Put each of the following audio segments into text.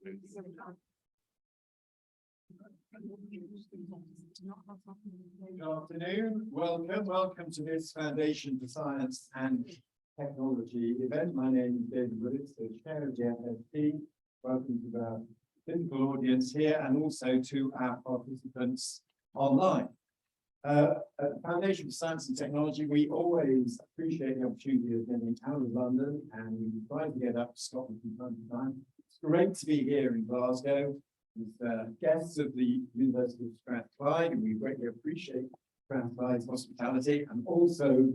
Good afternoon. Welcome to this Foundation for Science and Technology event. My name is David Willetts, the chair of the FSP. Welcome to our physical audience here and also to our participants online. At the Foundation for Science and Technology, we always appreciate the opportunity of getting out of London, and we try to get up to Scotland from time to time. It's great to be here in Glasgow with guests of the University of Strathclyde, and we greatly appreciate Strathclyde's hospitality, and also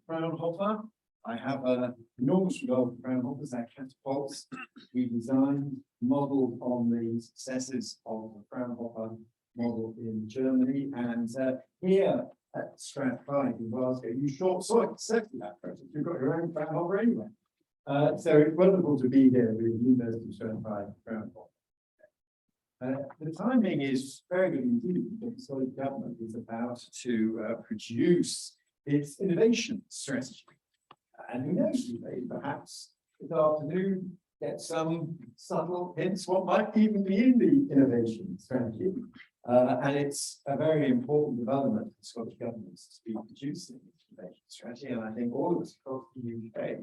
Fraunhofer. I have an enormous regard for Fraunhofer's, our catapults. We designed, modelled on the successes of the Fraunhofer model in Germany, and here at Strathclyde in Glasgow, you certainly that process. You've got your own Fraunhofer anyway. So it's wonderful to be here with the University of Strathclyde Fraunhofer. The timing is very good indeed, because the Scottish Government is about to produce its innovation strategy. And who knows, we may perhaps this afternoon get some subtle hints what might even be in the innovation strategy. And it's a very important development for the Scottish Government to be producing its innovation strategy. And I think all of us across the UK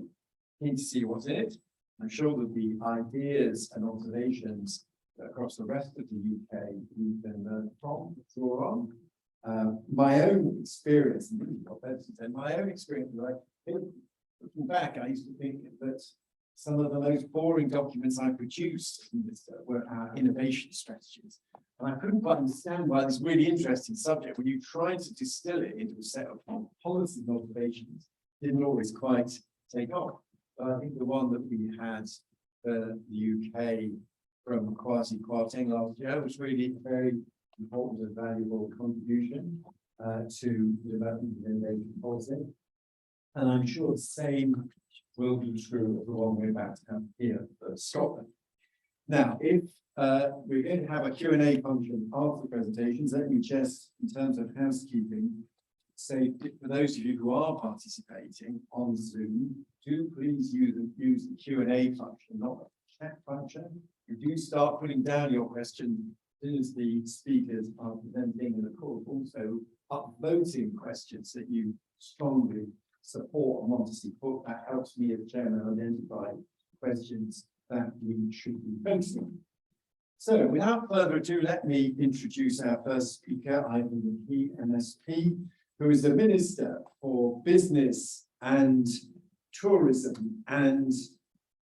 need to see what's in it. I'm sure that the ideas and observations across the rest of the UK we can learn from, draw on. My own experience, my own experience, like looking back, I used to think that some of the most boring documents I produced were our innovation strategies. And I couldn't quite understand why this really interesting subject, when you tried to distill it into a set of policy observations, didn't always quite take off. But I think the one that we had for the UK from Kwasi Kwarteng last year was really a very important and valuable contribution to the development of innovation policy. And I'm sure the same will be true of the one we're about to have here for Scotland. Now, if we're going to have a Q&A function after the presentations, let me just, in terms of housekeeping, say for those of you who are participating on Zoom, do please use the Q&A function, not the chat function. You do start putting down your question as soon as the speakers are presenting, and of course also upvoting questions that you strongly support and want to see put. That helps me as chairman identify questions that we should be facing. So without further ado, let me introduce our first speaker, Ivan McKee, MSP, who is the Minister for Business and Tourism and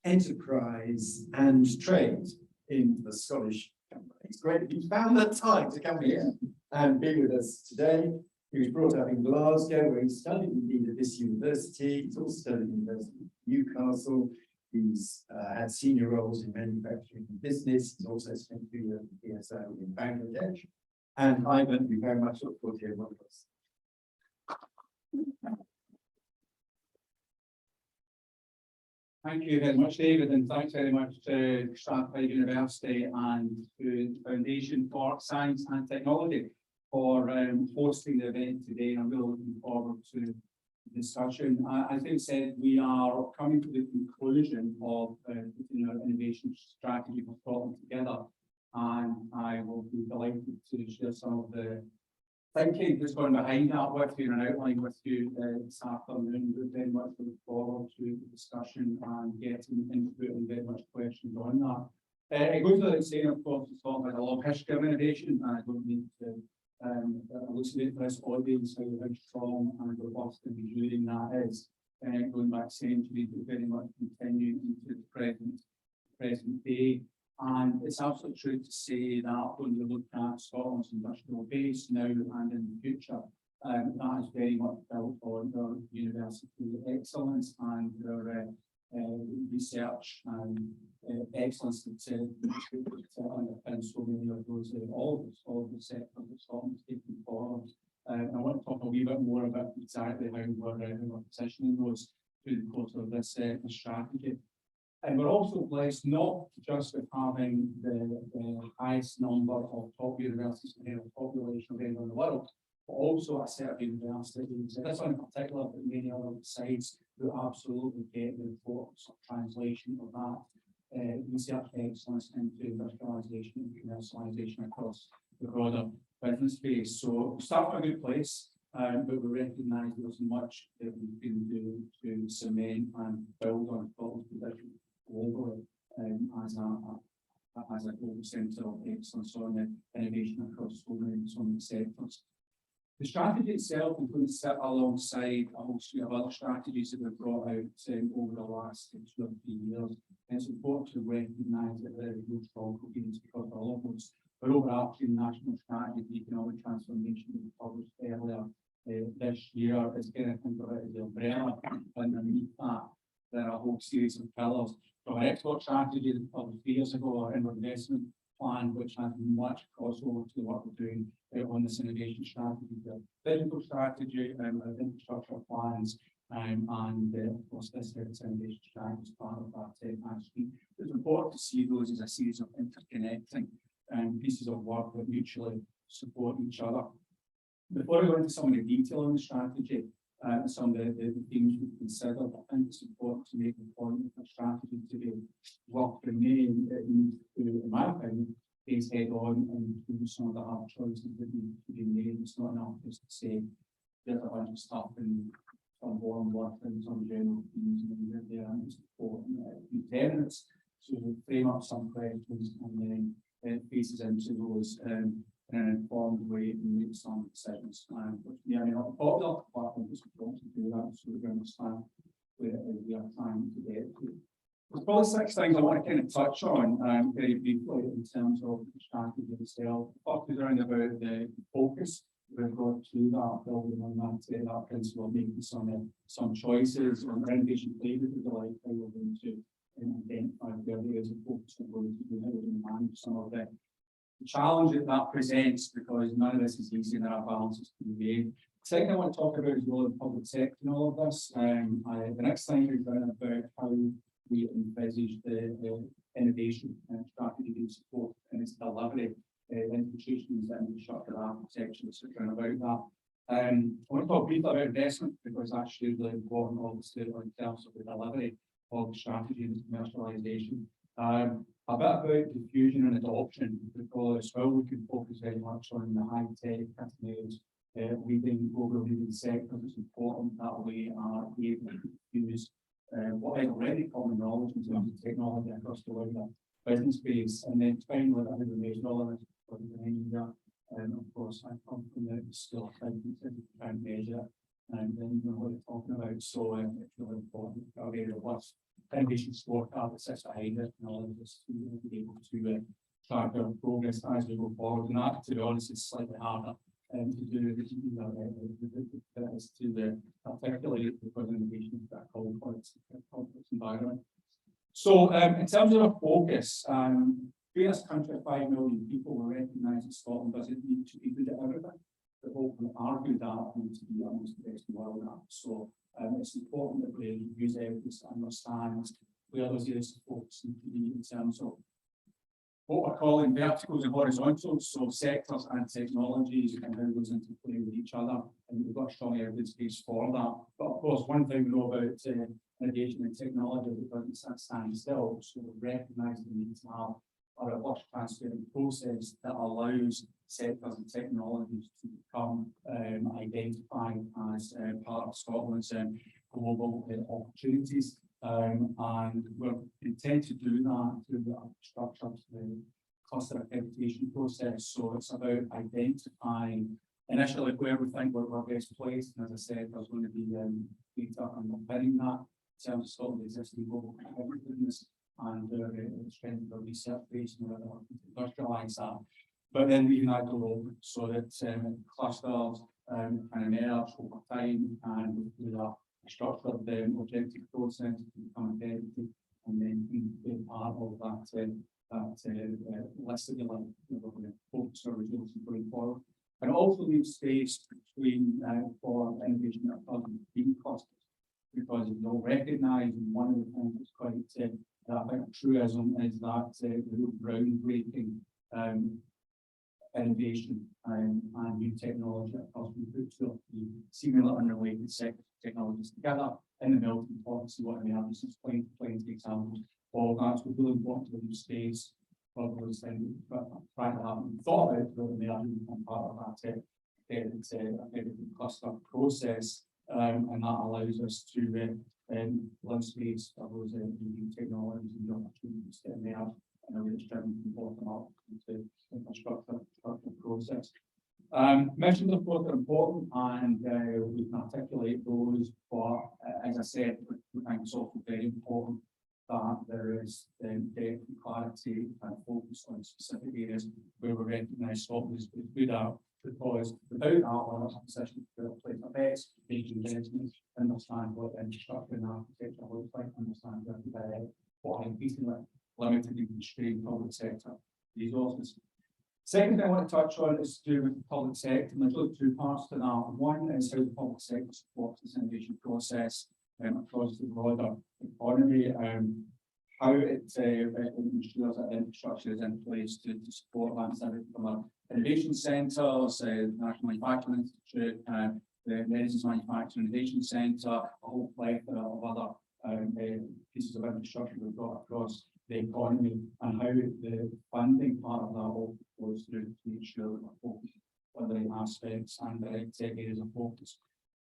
Enterprise and Trade in the Scottish Government. It's great that you found the time to come here and be with us today. He was brought up in Glasgow, where he studied indeed at this university. He's also studied at the University of Newcastle. He's had senior roles in manufacturing and business. He's also spent 2 years at PSO in Bangladesh. And Ivan, we very much look forward to hearing one of us. Thank you very much, David, and thanks very much to Strathclyde University and to the Foundation for Science and Technology for hosting the event today. I'm really looking forward to the discussion. As I said, we are coming to the conclusion of putting our innovation strategy for Scotland together, and I will be delighted to share some of the thinking that's going behind that with you and outline with you this afternoon. We very much look forward to the discussion and getting input and very much questions on that. It goes without saying, of course, it's talking about a long history of innovation, and I don't need to elucidate for this audience how strong and robust and enduring that is, going back centuries, but very much continuing into the present day. And it's absolutely true to say that when we look at Scotland's industrial base now and in the future, that is very much built on our university excellence and our research and excellence that underpins so many of those, all of the sectors that Scotland's taking forward. I want to talk a wee bit more about exactly how we're positioning those through the course of this strategy. And we're also blessed not just with having the highest number of top universities per head of population of anywhere in the world, but also a set of universities, this one in particular, but many other sites, who absolutely get the importance of translation of that research excellence into industrialisation and commercialisation across the broader business space. So we start from a good place, but we recognise there's much that we can do to cement and build on Scotland's position globally as a global centre of excellence on innovation across so many sectors. The strategy itself is going to sit alongside a whole suite of other strategies that we've brought out over the last 2 or 3 years. And it's important to recognise that there is no strong coherence because all of those are overarching national strategy for economic transformation that we published earlier this year is going to think of it as the umbrella. Underneath that, there are a whole series of pillars. From our export strategy that we published 3 years ago, our inward investment plan, which has much crossover to what we're doing on this innovation strategy, the digital strategy, infrastructure plans, and of course this innovation strategy is part of that suite. It's important to see those as a series of interconnecting pieces of work that mutually support each other. Before I go into some of the detail on the strategy, some of the themes we've considered, I think it's important to make the point that the strategy to be work for me, it needs to, in my opinion, face head on and do some of the hard choices that need to be made. It's not enough just to say there's a bunch of stuff and some born work and some general themes and then there and it's important tenets. So we'll frame up some questions and then it faces into those in an informed way and make some decisions. Which may or may not be popular, but I think it's important to do that so we understand where we are trying to get to. There's probably 6 things I want to kind of touch on very briefly in terms of the strategy itself. First is around about the focus. We've got to that, building on that principle of making some choices on renovation flavors, if you like, how we're going to identify the areas of focus we're going to do, how we're going to manage some of the challenge that presents, because none of this is easy and there are balances to be made. Second, I want to talk about is the role of the public sector in all of this. The next thing is about how we envisage the innovation and strategy to support and its delivery, institutions and infrastructure architecture that's around about that. I want to talk briefly about investment because that's hugely important, obviously, in terms of the delivery of the strategy and commercialisation. A bit about diffusion and adoption, because while we can focus very much on the high-tech cutting-edge leading sectors, it's important that we are able to use what is already common knowledge in terms of technology across the wider business space. And then finally, I think we measure all of this for the year. Of course, I come from the skill of thinking to try and measure and then you know what we're talking about. So it's really important to have a very robust innovation scorecard that sits behind it and all of this to be able to track our progress as we go forward. And that, to be honest, is slightly harder to do is to articulate because innovation is that complex environment. So in terms of our focus, being a country of 5 million people, we recognise that Scotland doesn't need to be good at everything. But hopefully argue that we need to be amongst the best in the world at. So it's important that we use evidence to understand where those areas of focus need to be in terms of what we're calling verticals and horizontals, so sectors and technologies and how those interplay with each other. And we've got a strong evidence base for that. But of course, one thing we know about innovation and technology is it doesn't stand still. So we recognise the need to have a robust transparent process that allows sectors and technologies to become identified as part of Scotland's global opportunities. And we're intent to do that through the structured cluster accreditation process. So it's about identifying initially where we think we're best placed. And as I said, there's going to be data underpinning that in terms of Scotland's existing global competitiveness and the strength of the research base and whether we industrialise that. But then leaving that door open so that clusters can emerge over time and with a structured objective process to become identity and then be part of that list of the line we're going to focus our resources going forward. And also leaves space between for innovation that doesn't being clusters, because you'll recognise one of the things that's quite I think a truism is that the real groundbreaking innovation and new technology across the put two or three seemingly unrelated sectors technologies together in the melting pot to see what emerges. There's plenty of examples all that's really important to the space of those things, but trying to have thought about whether they are become part of that cluster process, and that allows us to allow space for those new technologies and the opportunities that emerge in a really driven from bottom up into infrastructure process. Missions of course are important, and we can articulate those, but as I said, we think it's also very important that there is depth and clarity and focus on specific areas where we recognise Scotland is good at, because without that, we're not in a position to place our bets, make investments, understand what infrastructure and architecture looks like, understand what increasingly limited and constrained public sector resources. Second thing I want to touch on is to do with the public sector, and there's really two parts to that. One is how the public sector supports this innovation process across the broader economy, how it ensures that infrastructure is in place to support that, so from our innovation centres, National Manufacturing Institute, the Medicines Manufacturing Innovation Centre, a whole plethora of other pieces of infrastructure we've got across the economy, and how the funding part of that all goes through to make sure that we're focused on the right aspects and the right tech areas of focus.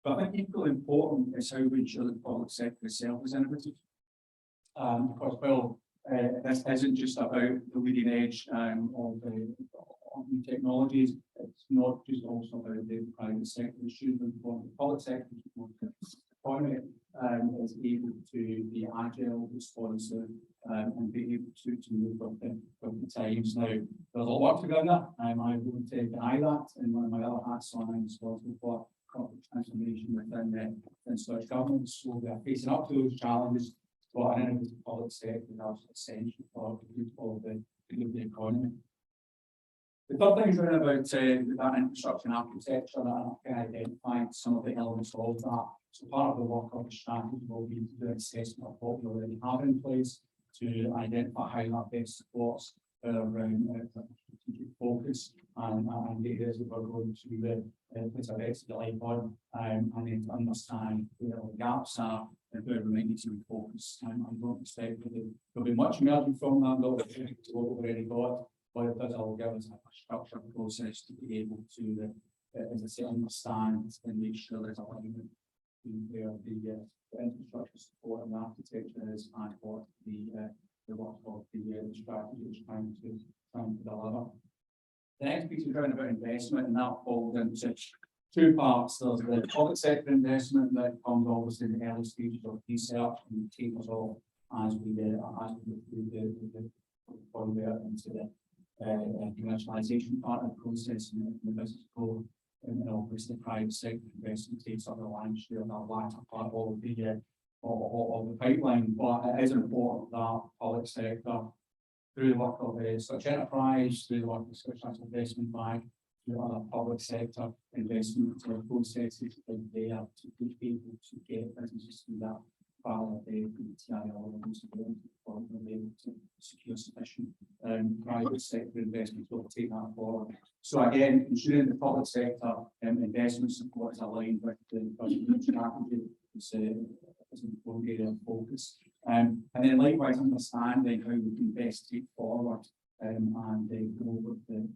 But I think equally important is how we ensure that the public sector itself is innovative. Because, well, this isn't just about the leading edge of new technologies. It's not just also about the private sector. It should be important. The public sector economy is able to be agile, responsive, and be able to move with the times. Now, there's a lot of work to be done there. I won't deny that. And one of my other hats on, I'm responsible for corporate transformation within Scottish government. So we are facing up to those challenges. But I know the public sector is absolutely essential for the good of the economy. The third thing is really about that infrastructure and architecture, that I can identify some of the elements of that. So part of the work of the strategy will be to do an assessment of what we already have in place, to identify how that best supports our strategic focus and the areas that we're going to place our bets to life on, and then to understand where the gaps are and where we might need to refocus. I don't expect that there'll be much emerging from that, though, to what we've already got, but it does all give us a structured process to be able to, as I say, understand and make sure there's alignment between where the infrastructure support and the architecture is and what the work of the strategy is trying to deliver. The next piece is around about investment, and that falls into two parts. There's the public sector investment that comes obviously in the early stages of research and tapers off as we go through the convert into the commercialisation part of the process and the business growth. And obviously private sector investment takes up the lion's share of that latter part of the pipeline. But it is important that public sector, through the work of such enterprise, through the work of Scottish National Investment Bank, through other public sector investment processes, are there to be able to get businesses through that part of the TIL and be able to secure sufficient private sector investment to take that forward. So again, ensuring the public sector investment support is aligned with the budget strategy is an important area of focus. And then likewise understanding how we can best take forward and go with the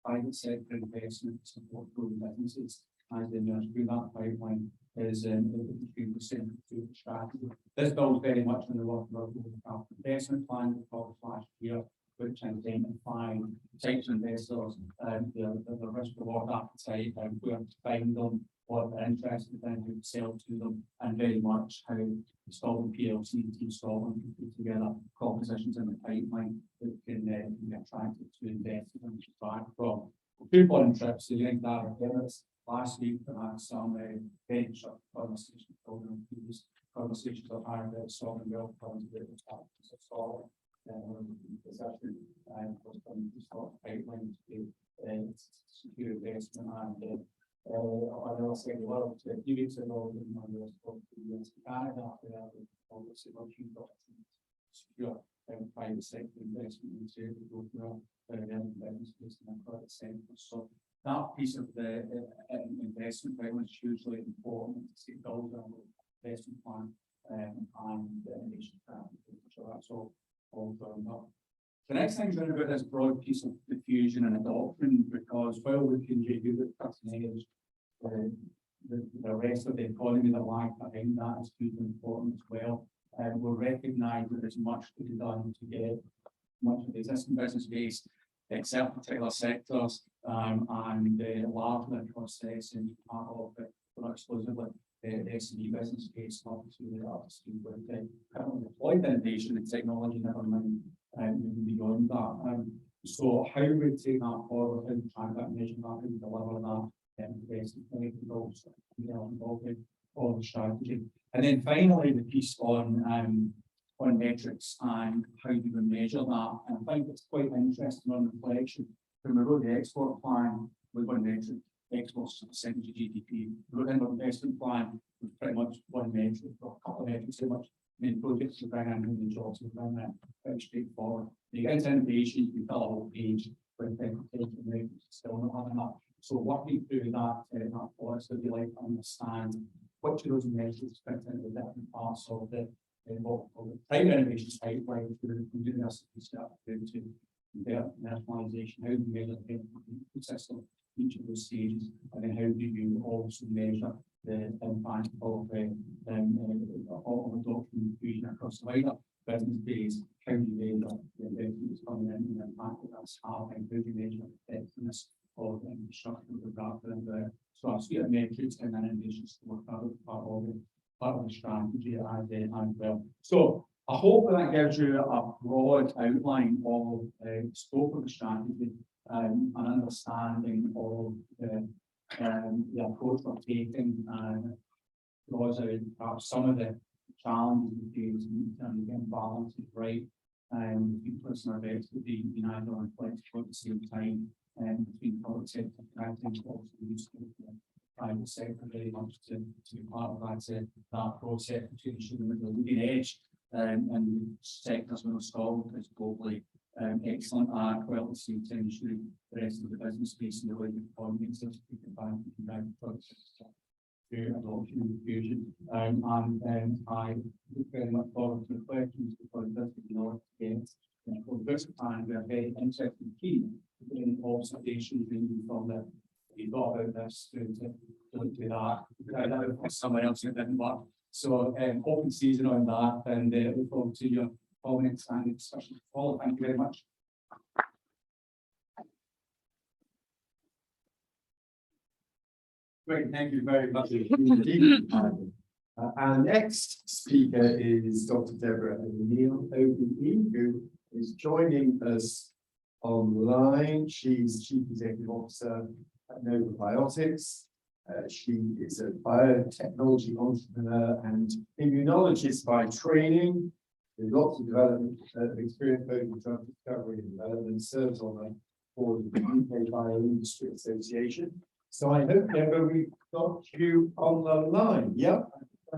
private sector investment to support growing businesses as they emerge through that pipeline is extremely central to the strategy. This builds very much on the work of our global investment plan we published last year, which identified types of investors, the risk reward appetite, where to find them, what they're interested in, who to sell to them, and very much how the Scotland PLC and Team Scotland can put together propositions in the pipeline that can be attractive to investors and back from. Two foreign trips to the United Arab Emirates last week, and had some very constructive conversations on previous conversations I've had about sovereign wealth funds with the taxes of Scotland. It's actually was coming to Scotland pipeline to secure investment and I will say the world a few weeks ago in my spoke to the US Canada where obviously working to secure private sector investment into the growth business in the private sector. So that piece of the investment pipeline is hugely important to build on the investment plan and innovation strategy. So that's all firmed up. The next thing is going to be this broad piece of diffusion and adoption, because while we can do the cutting edge, the rest of the economy that lies behind that is hugely important as well. We'll recognise that there's much to be done to get much of the existing business base, except particular sectors, and largely processing part of it, not exclusively the SME business base, up to with the currently deployed innovation and technology, never mind moving beyond that. So how do we take that forward, how do we track that, measure that, how do we deliver that, all the strategy. And then finally the piece on metrics and how do we measure that. And I think it's quite interesting on reflection. When we wrote the export plan with one metric, exports as a percentage of GDP. We wrote in our investment plan with pretty much one metric, or a couple of metrics, so much. I mean, projects to bring in, and jobs to bring in, pretty straightforward. You get into innovation, you can fill a whole page with still not having that. So working through that for us, if you like, to understand which of those measures fit into the different parts of the private innovation pipeline, from university stuff to nationalisation, how do you measure the system, each of those stages, and then how do you also measure the impact of adoption fusion across the wider business base, how do you measure the investments coming in and the impact that that's having, how do you measure the effectiveness of infrastructure and so a suite of metrics and then innovation support part of the strategy as well. So I hope that gives you a broad outline of the scope of the strategy, an understanding of the approach we're taking, and draws out perhaps some of the challenges we face in terms of getting balances right, and personal events to be agile and flexible at the same time, and between public sector and also useful private sector very much to be part of that process to ensure that the leading edge and sectors when installed is globally excellent at, while at the same time ensuring the rest of the business space and the wider economy is taken back to adoption and diffusion. And I look very much forward to the questions, because this is not again. For this time, we are very interested and keen in observations ranging from the you thought about this to look to that. Someone else who didn't work. So open season on that, and look forward to your comments and discussion. Paul, thank you very much. Great, thank you very much indeed. Our next speaker is Dr. Deborah O'Neill, OBE, who is joining us online. She's Chief Executive Officer at NovaBiotics. She is a biotechnology entrepreneur and immunologist by training, with lots of development experience both in drug discovery and development, serves on the board of the UK Bioindustry Association. So I hope, Deborah, we've got you on the line. Yep.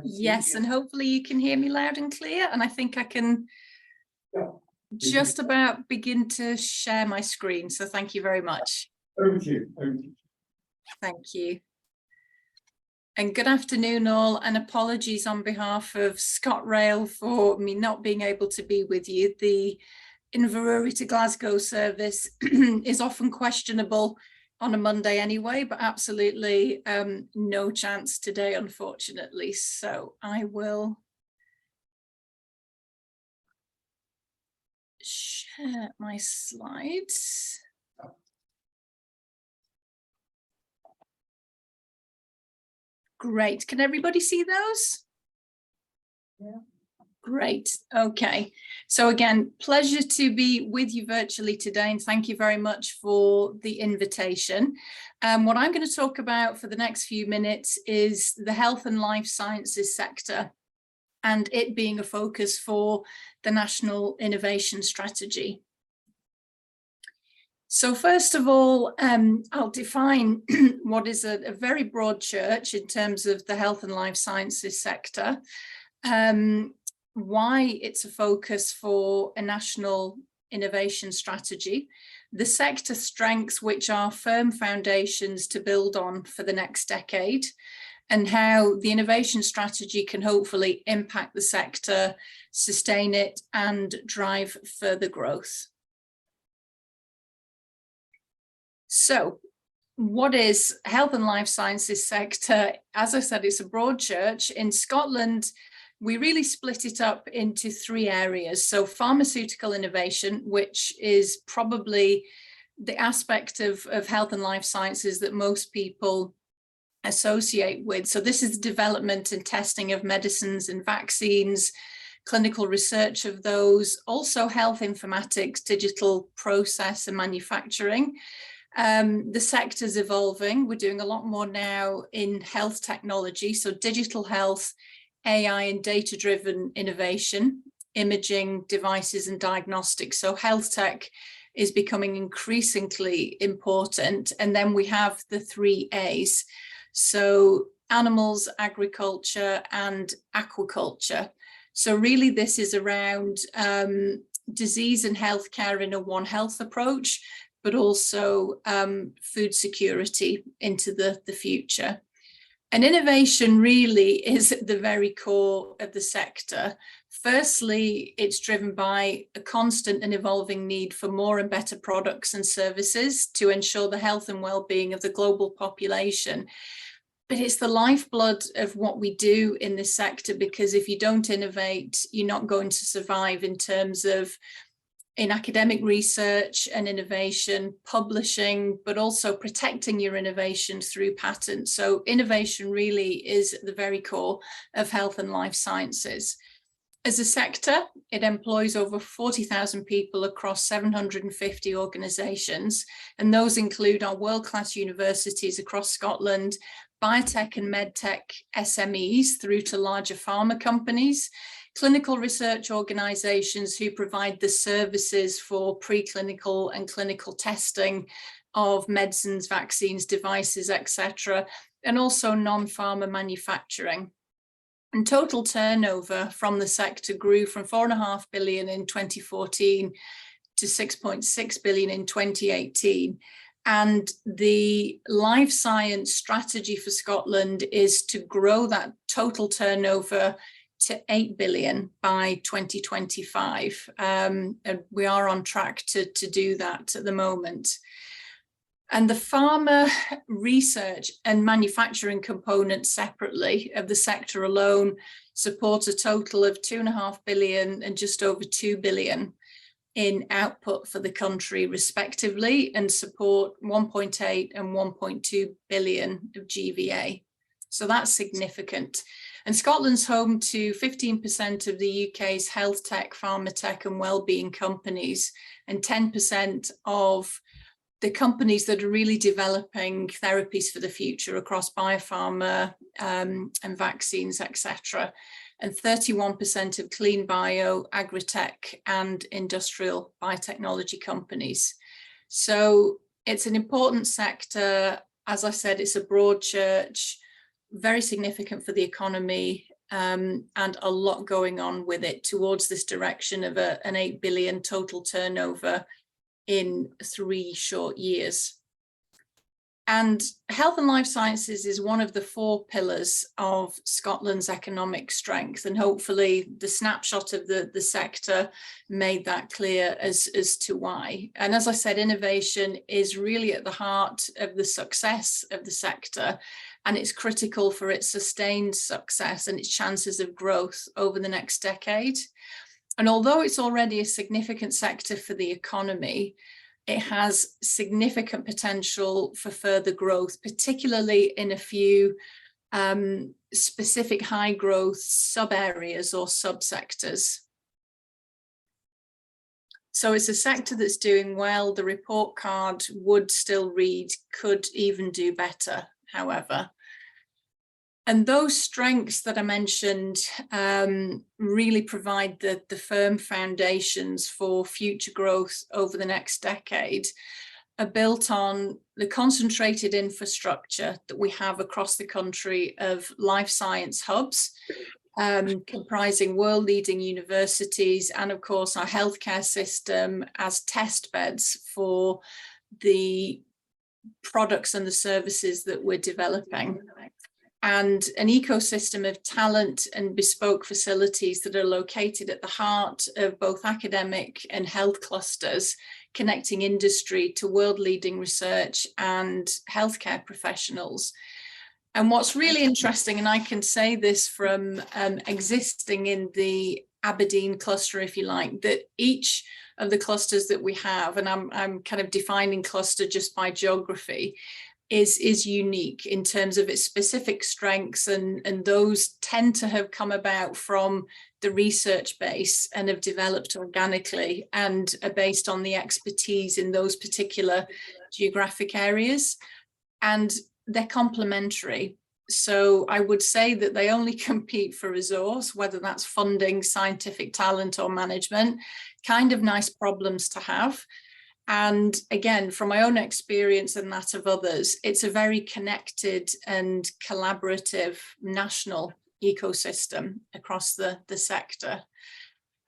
Yes, and hopefully you can hear me loud and clear. And I think I can just about begin to share my screen. So thank you very much. Over to you. Over to you. Thank you. And good afternoon all, and apologies on behalf of ScotRail for me not being able to be with you. The Inverurie to Glasgow service is often questionable on a Monday anyway, but absolutely no chance today, unfortunately. So I will share my slides. Great. Can everybody see those? Yeah. Great. Okay. So again, pleasure to be with you virtually today, and thank you very much for the invitation. What I'm going to talk about for the next few minutes is the health and life sciences sector, and it being a focus for the National Innovation Strategy. So first of all, I'll define what is a very broad church in terms of the health and life sciences sector, why it's a focus for a national innovation strategy, the sector strengths which are firm foundations to build on for the next decade, and how the innovation strategy can hopefully impact the sector, sustain it, and drive further growth. So, what is health and life sciences sector? As I said, it's a broad church. In Scotland, we really split it up into 3 areas. So pharmaceutical innovation, which is probably the aspect of health and life sciences that most people associate with. So this is the development and testing of medicines and vaccines, clinical research of those, also health informatics, digital process and manufacturing. The sector's evolving. We're doing a lot more now in health technology, so digital health, AI and data-driven innovation, imaging devices and diagnostics. So health tech is becoming increasingly important. And then we have the 3 A's. So animals, agriculture, and aquaculture. So really this is around disease and healthcare in a One Health approach, but also food security into the future. And innovation really is at the very core of the sector. Firstly, it's driven by a constant and evolving need for more and better products and services to ensure the health and well-being of the global population. But it's the lifeblood of what we do in this sector, because if you don't innovate, you're not going to survive in terms of in academic research and innovation, publishing, but also protecting your innovation through patents. So innovation really is at the very core of health and life sciences. As a sector, it employs over 40,000 people across 750 organisations, and those include our world-class universities across Scotland, biotech and medtech SMEs through to larger pharma companies, clinical research organisations who provide the services for preclinical and clinical testing of medicines, vaccines, devices, etc., and also non-pharma manufacturing. And total turnover from the sector grew from 4.5 billion in 2014 to 6.6 billion in 2018. And the life science strategy for Scotland is to grow that total turnover to 8 billion by 2025. And we are on track to do that at the moment. And the pharma research and manufacturing components separately of the sector alone support a total of 2.5 billion and just over 2 billion in output for the country respectively, and support 1.8 and 1.2 billion of GVA. So that's significant. And Scotland's home to 15% of the UK's health tech, pharma tech and wellbeing companies, and 10% of the companies that are really developing therapies for the future across biopharma and vaccines, etc. And 31% of clean bio, agri-tech and industrial biotechnology companies. So it's an important sector. As I said, it's a broad church, very significant for the economy, and a lot going on with it towards this direction of an 8 billion total turnover in 3 short years. And health and life sciences is one of the 4 pillars of Scotland's economic strength, and hopefully the snapshot of the sector made that clear as to why. And as I said, innovation is really at the heart of the success of the sector, and it's critical for its sustained success and its chances of growth over the next decade. And although it's already a significant sector for the economy, it has significant potential for further growth, particularly in a few specific high growth sub areas or subsectors. So it's a sector that's doing well. The report card would still read, could even do better, however. And those strengths that I mentioned really provide the firm foundations for future growth over the next decade, are built on the concentrated infrastructure that we have across the country of life science hubs, comprising world-leading universities, and of course our healthcare system as test beds for the products and the services that we're developing. and an ecosystem of talent and bespoke facilities that are located at the heart of both academic and health clusters, connecting industry to world-leading research and healthcare professionals. And what's really interesting, and I can say this from existing in the Aberdeen cluster, if you like, that each of the clusters that we have, and I'm kind of defining cluster just by geography, is unique in terms of its specific strengths, and those tend to have come about from the research base and have developed organically and are based on the expertise in those particular geographic areas, and they're complementary. So I would say that they only compete for resource, whether that's funding, scientific talent or management. Kind of nice problems to have. And again, from my own experience and that of others, it's a very connected and collaborative national ecosystem across the sector.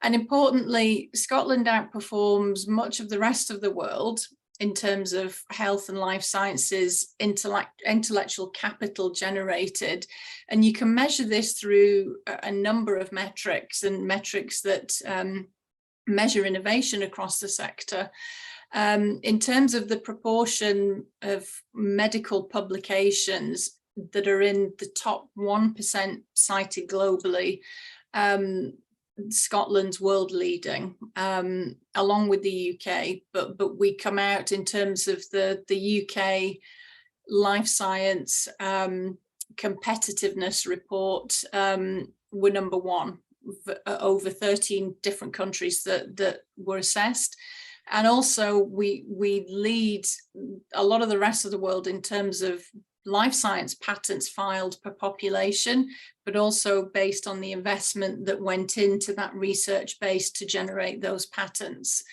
And importantly, Scotland outperforms much of the rest of the world in terms of health and life sciences, intellectual capital generated. And you can measure this through a number of metrics, and metrics that measure innovation across the sector. In terms of the proportion of medical publications that are in the top 1% cited globally, Scotland's world leading, along with the UK, but we come out in terms of the UK life science competitiveness report, we're number one, over 13 different countries that were assessed. And also we lead a lot of the rest of the world in terms of life science patents filed per population, but also based on the investment that went into that research base to generate those patents.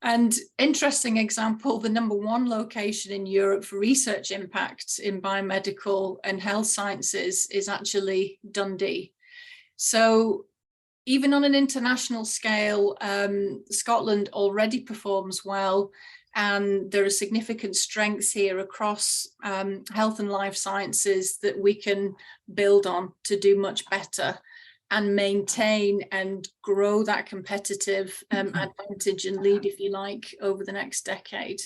And interesting example, the number one location in Europe for research impact in biomedical and health sciences is actually Dundee. So even on an international scale, Scotland already performs well, and there are significant strengths here across health and life sciences that we can build on to do much better and maintain and grow that competitive advantage and lead, if you like, over the next decade.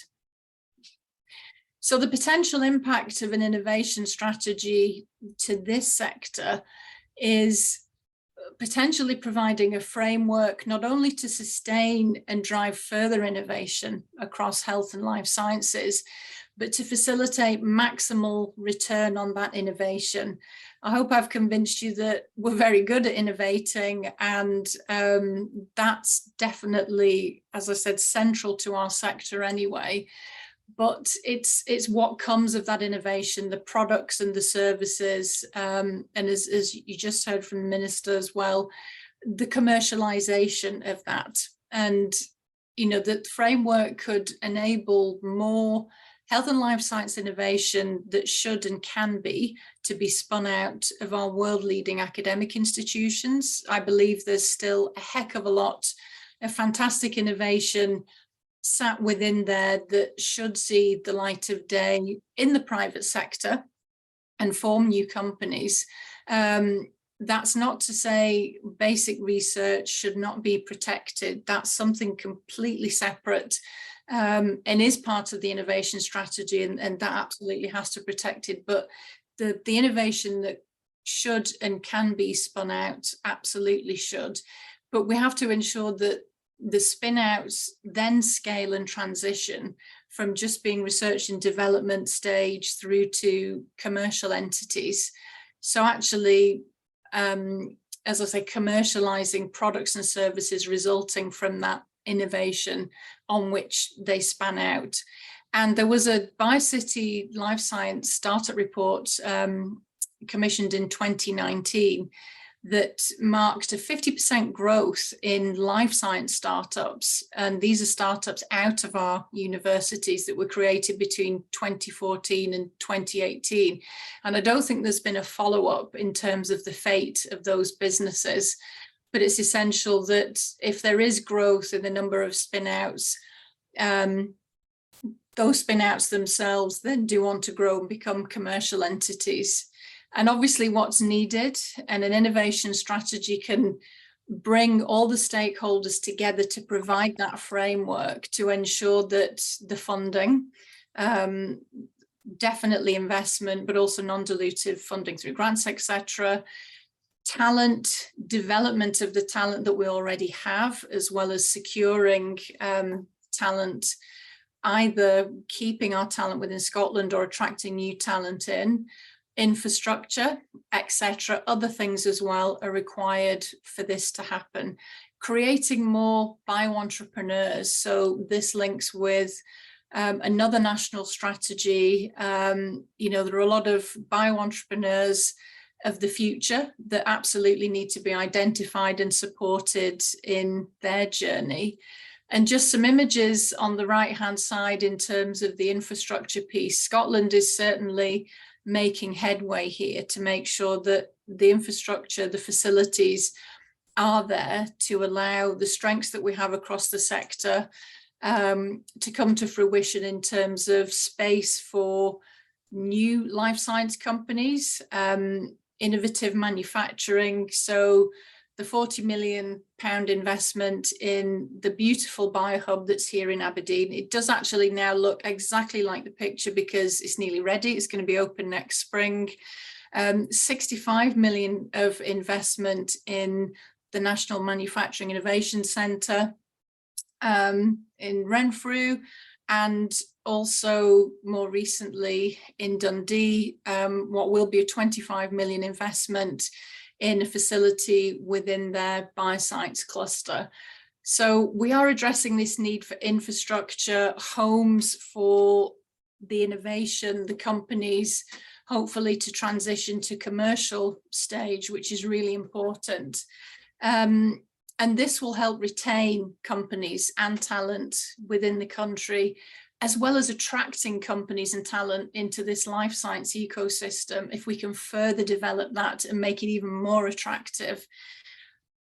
So the potential impact of an innovation strategy to this sector is potentially providing a framework not only to sustain and drive further innovation across health and life sciences, but to facilitate maximal return on that innovation. I hope I've convinced you that we're very good at innovating, and that's definitely, as I said, central to our sector anyway. But it's what comes of that innovation, the products and the services, and as you just heard from the Minister as well, the commercialization of that. And, you know, the framework could enable more health and life science innovation that should and can be to be spun out of our world-leading academic institutions. I believe there's still a heck of a lot of fantastic innovation sat within there that should see the light of day in the private sector and form new companies. That's not to say basic research should not be protected. That's something completely separate and is part of the innovation strategy, and that absolutely has to be protected. But the innovation that should and can be spun out absolutely should. But we have to ensure that the spin outs then scale and transition from just being research and development stage through to commercial entities. So actually, as I say, commercializing products and services resulting from that innovation on which they span out. And there was a Bi-City Life Science Startup Report commissioned in 2019 that marked a 50% growth in life science startups. And these are startups out of our universities that were created between 2014 and 2018. And I don't think there's been a follow-up in terms of the fate of those businesses. But it's essential that if there is growth in the number of spin-outs, those spin-outs themselves then do want to grow and become commercial entities. and obviously what's needed, and an innovation strategy can bring all the stakeholders together to provide that framework to ensure that the funding, definitely investment, but also non-dilutive funding through grants, etc., talent, development of the talent that we already have, as well as securing talent, either keeping our talent within Scotland or attracting new talent in, infrastructure, etc. Other things as well are required for this to happen. Creating more bio-entrepreneurs. So this links with another national strategy. You know, there are a lot of bio-entrepreneurs of the future that absolutely need to be identified and supported in their journey. And just some images on the right-hand side in terms of the infrastructure piece. Scotland is certainly making headway here to make sure that the infrastructure, the facilities are there to allow the strengths that we have across the sector to come to fruition in terms of space for new life science companies, innovative manufacturing. So the £40 million investment in the beautiful biohub that's here in Aberdeen, it does actually now look exactly like the picture because it's nearly ready. It's going to be open next spring. 65 million of investment in the National Manufacturing Innovation Centre in Renfrew, and also more recently in Dundee, what will be a 25 million investment in a facility within their bioscience cluster. So we are addressing this need for infrastructure, homes for the innovation, the companies, hopefully to transition to commercial stage, which is really important. And this will help retain companies and talent within the country, as well as attracting companies and talent into this life science ecosystem, if we can further develop that and make it even more attractive.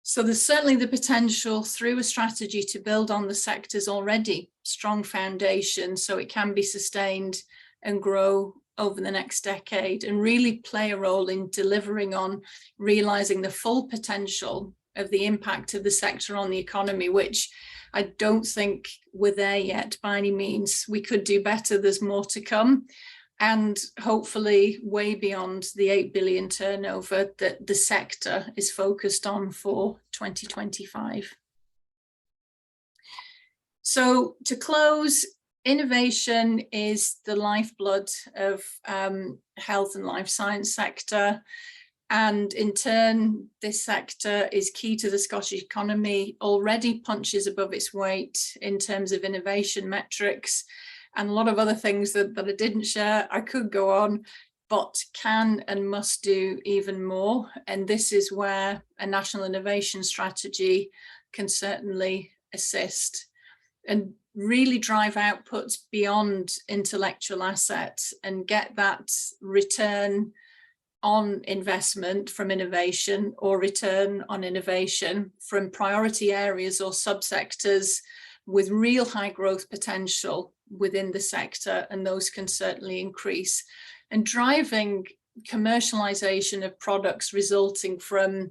So there's certainly the potential through a strategy to build on the sector's already strong foundation so it can be sustained and grow over the next decade and really play a role in delivering on realizing the full potential of the impact of the sector on the economy, which I don't think we're there yet by any means. We could do better, there's more to come, and hopefully way beyond the 8 billion turnover that the sector is focused on for 2025. So to close, innovation is the lifeblood of health and life science sector. And in turn, this sector is key to the Scottish economy, already punches above its weight in terms of innovation metrics and a lot of other things that I didn't share. I could go on, but can and must do even more. And this is where a national innovation strategy can certainly assist and really drive outputs beyond intellectual assets and get that return on investment from innovation or return on innovation from priority areas or subsectors with real high growth potential within the sector, and those can certainly increase. And driving commercialization of products resulting from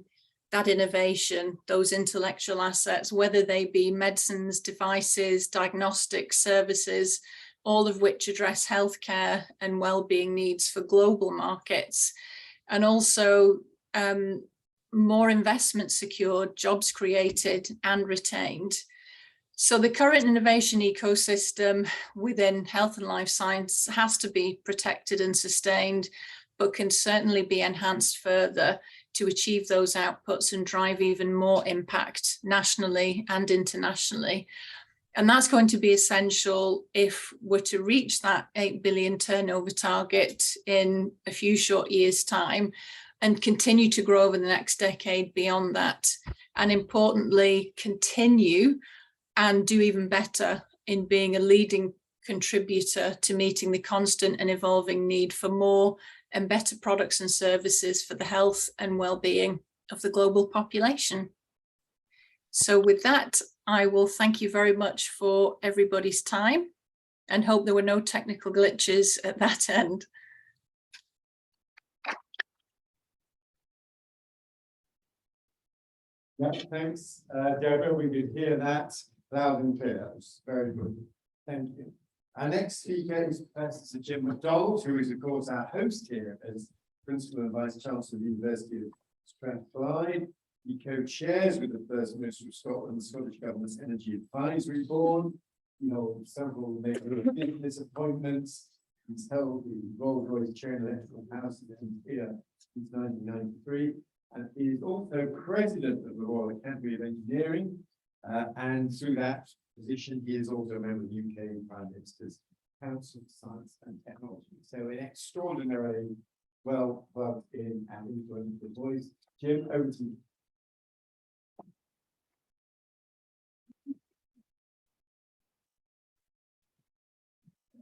that innovation, those intellectual assets, whether they be medicines, devices, diagnostic services, all of which address healthcare and well-being needs for global markets. And also more investment secured, jobs created and retained. So the current innovation ecosystem within health and life science has to be protected and sustained, but can certainly be enhanced further to achieve those outputs and drive even more impact nationally and internationally. And that's going to be essential if we're to reach that 8 billion turnover target in a few short years' time and continue to grow over the next decade beyond that. And importantly, continue and do even better in being a leading contributor to meeting the constant and evolving need for more and better products and services for the health and well-being of the global population. So with that, I will thank you very much for everybody's time and hope there were no technical glitches at that end. Yeah, thanks, Deborah. We could hear that loud and clear. It's very good. Thank you. Our next speaker is Professor Jim McDonald, who is, of course, our host here as Principal and Vice-Chancellor of the University of Strathclyde. He co-chairs with the First Minister of Scotland the Scottish Government's Energy Advisory Board. He holds several major business appointments. He's held the Rolls-Royce Chair in the Electoral House here since 1993. And he is also President of the Royal Academy of Engineering. And through that position, he is also a member of the UK Prime Minister's Council of Science and Technology. So an extraordinarily well plugged in and influential voice. Jim, over to you.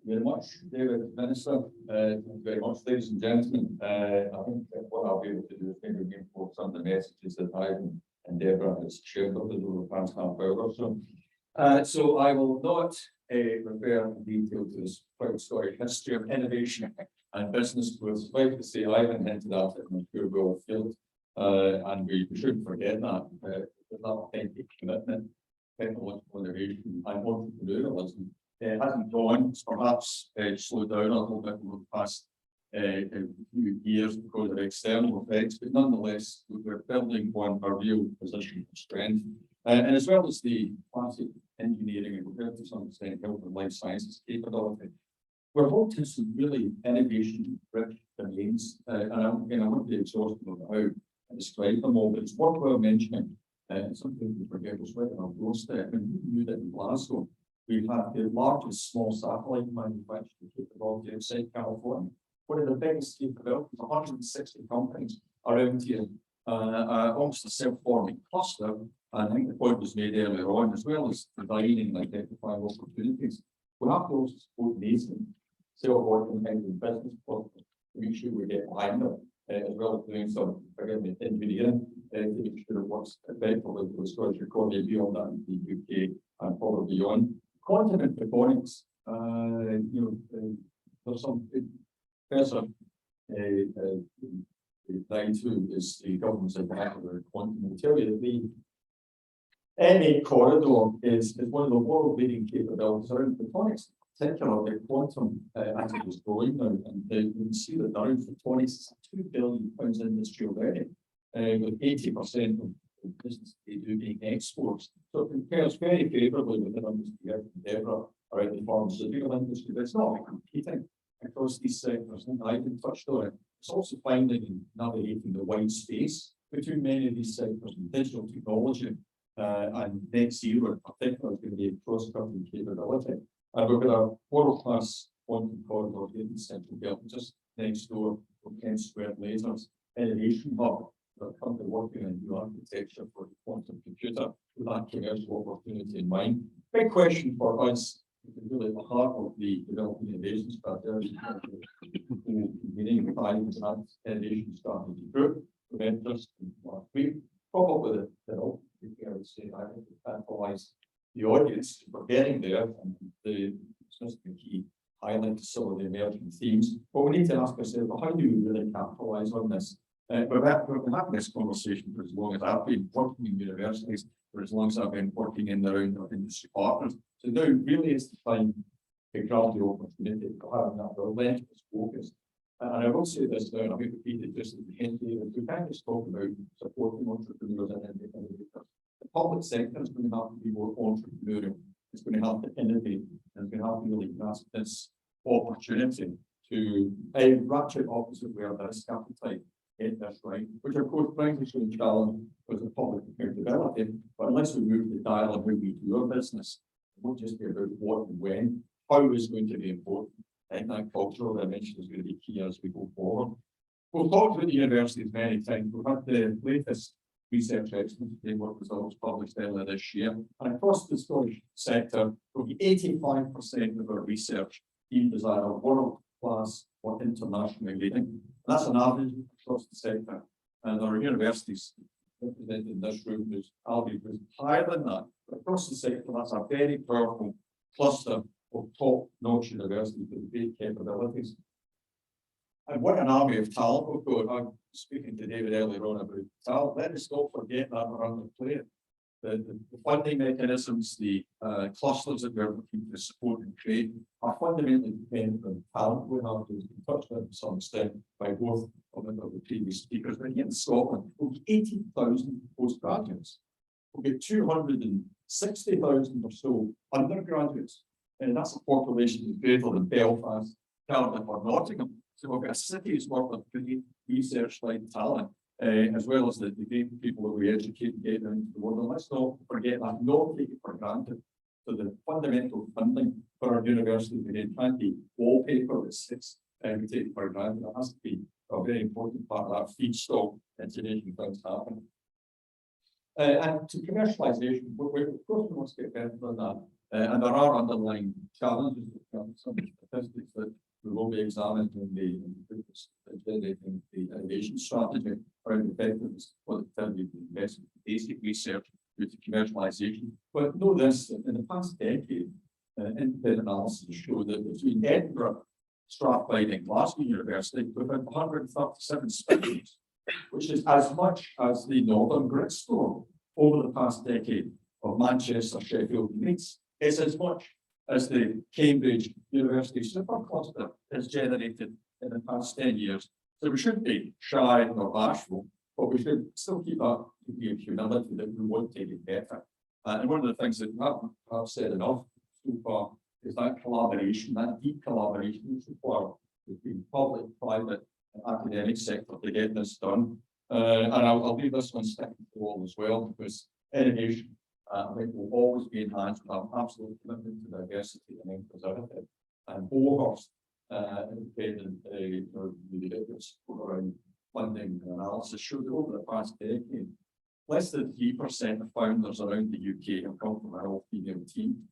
Very much, David, Minister. Thank you very much, ladies and gentlemen. I think what I'll be able to do is maybe reinforce some of the messages that I and Deborah has shared with us over the past half hour or so. So I will not refer in detail to this proud Scottish history of innovation and business growth. Suffice to say, I've invented that in my pure will field, and we shouldn't forget that. With that authentic commitment, technological innovation, and entrepreneurialism. Hasn't gone, it's perhaps slowed down a little bit over the past few years because of external effects, but nonetheless, we're building on a real position of strength. And as well as the classic engineering and we're to some extent health and life sciences capability, we're hooked to some really innovation-rich domains. And I won't be exhaustive of how I describe them all, but it's worthwhile mentioning something we forget was right on our doorstep. And we knew that in Glasgow. We've had the largest small satellite manufacturing capability outside California. One of the biggest capabilities, 160 companies around here, almost a self-forming cluster. And I think the point was made earlier on, as well as providing and identifying opportunities. We have to also support nascent self-organizing business to make sure we get behind them, as well as doing some engineering to make sure it works effectively for the Scottish economy beyond that in the UK and probably beyond. Quantum photonics, there's some Professor who is the government's advisor quantum will tell you that the NA corridor is one of the world leading capabilities around photonics, particularly the quantum as it is growing now, and you can see that around photonics is a £2 billion industry already, with 80% of business they do being exports. So it compares very favourably with the numbers we have from Deborah around the pharmaceutical industry, but it's not competing across these sectors. And I can touch on it. It's also finding and navigating the wide space between many of these sectors and digital technology and net zero in particular is going to be a cross-cutting capability. And we've got a world-class quantum corridor here in Central Belt, just next door from 10 squared lasers, innovation hub. We're currently working on new architecture for the quantum computer with that commercial opportunity in mind. Big question for us, really at the heart of the developing innovation strategy, meaning the that innovation strategy group of interest last week. Probably the I would say I would capitalize the audience for getting there and the key highlight some of the emerging themes. But we need to ask ourselves, well, how do we really capitalize on this? We've been having this conversation for as long as I've been working in universities, for as long as I've been working in our industry partners. So now really is the time to grab the opportunity for having that relentless focus. And I will say this now, and I've repeated just at the end here, we can't just talk about supporting entrepreneurs and innovators. The public sector is going to have to be more entrepreneurial. It's going to have to innovate, and it's going to have to really grasp this opportunity to ratchet opposite where there is appetite. Get this right, which of course brings us to the challenge with the public accountability. But unless we move the dial of how we do our business, it won't just be about what and when, how is going to be important. I think that cultural dimension is going to be key as we go forward. We've talked about the universities many times. We've had the latest research excellence framework results published earlier this year. And across the Scottish sector, 85% of our research deemed as either world-class or internationally leading. That's an average across the sector. And our universities represented in this room is arguably higher than that. But across the sector, that's a very powerful cluster of top-notch universities with great capabilities. And what an army of talent we've got. I'm speaking to David earlier on about talent. Let us not forget that we're underplaying. The funding mechanisms, the clusters that we're looking to support and create are fundamentally dependent on talent. We have to touch on to some extent by both of the previous speakers. But here in Scotland, we'll get 80,000 postgraduates. We'll get 260,000 or so undergraduates. And that's a population that's greater than Belfast, Cardiff or Nottingham. So we've got a city's worth of great research-led talent. As well as the great people that we educate and get into the world. And let's not forget that, not take it for granted. So the fundamental funding for our university again can't be wallpaper that sits and we take it for granted. It has to be a very important part of that feedstock and to making things happen. And to commercialisation, of course we must get better than that. And there are underlying challenges. Some statistics that we will be examining in the innovation strategy around effectiveness for the investment, basic research due to commercialisation. But know this, in the past decade, independent analysis show that between Edinburgh, Strathclyde and Glasgow University, we've had 137 spins, which is as much as the Northern Grid Store over the past decade of Manchester, Sheffield and Leeds. It's as much as the Cambridge University supercluster has generated in the past 10 years. So we shouldn't be shy or bashful, but we should still keep up degree of humility that we want to get better. And one of the things that I've said enough so far is that collaboration, that deep collaboration is required between public, private, and academic sector to get this done. And I'll leave this one sticking to the wall as well, because innovation, I think, will always be enhanced with our absolute commitment to diversity and inclusivity. And Bohurst, independent the support around funding and analysis showed that over the past decade, less than 3% of founders around the UK have come from an all-female team.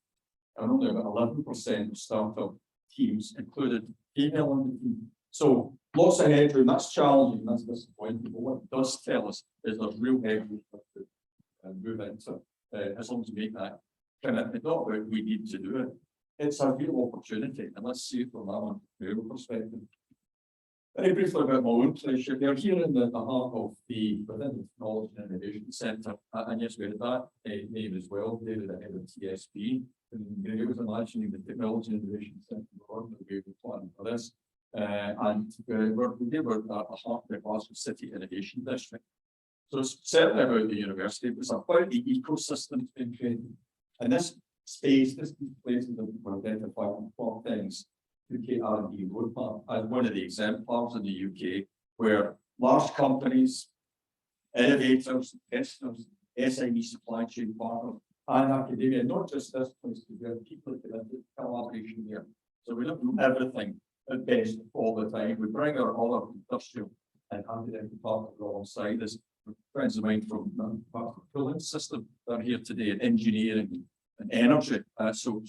And only about 11% of startup teams included female on the team. So lots of headroom, that's challenging, that's disappointing. But what it does tell us is there's real headroom to move into. As long as we make that commitment, not about we need to do it. It's a real opportunity, and let's see it from that one perspective. Very briefly about my own place. They're here in the heart of within the Technology and Innovation Centre, and yes, we had that name as well, David, ahead of TSB. And he was imagining the Technology and Innovation Centre that we were planning for this. And we're at the heart of the Glasgow City Innovation District. So it's certainly about the university, but it's about the ecosystem being created. And this space, this place that we're identifying 4 things, UK R&D roadmap, as one of the exemplars in the UK, where large companies, innovators, investors, SME supply chain partners, and academia, not just this place, but we have people that do collaboration here. So we don't do everything at best all the time. We bring our other industrial and academic partners alongside us. Friends of mine from part of the cooling system that are here today in engineering and energy. So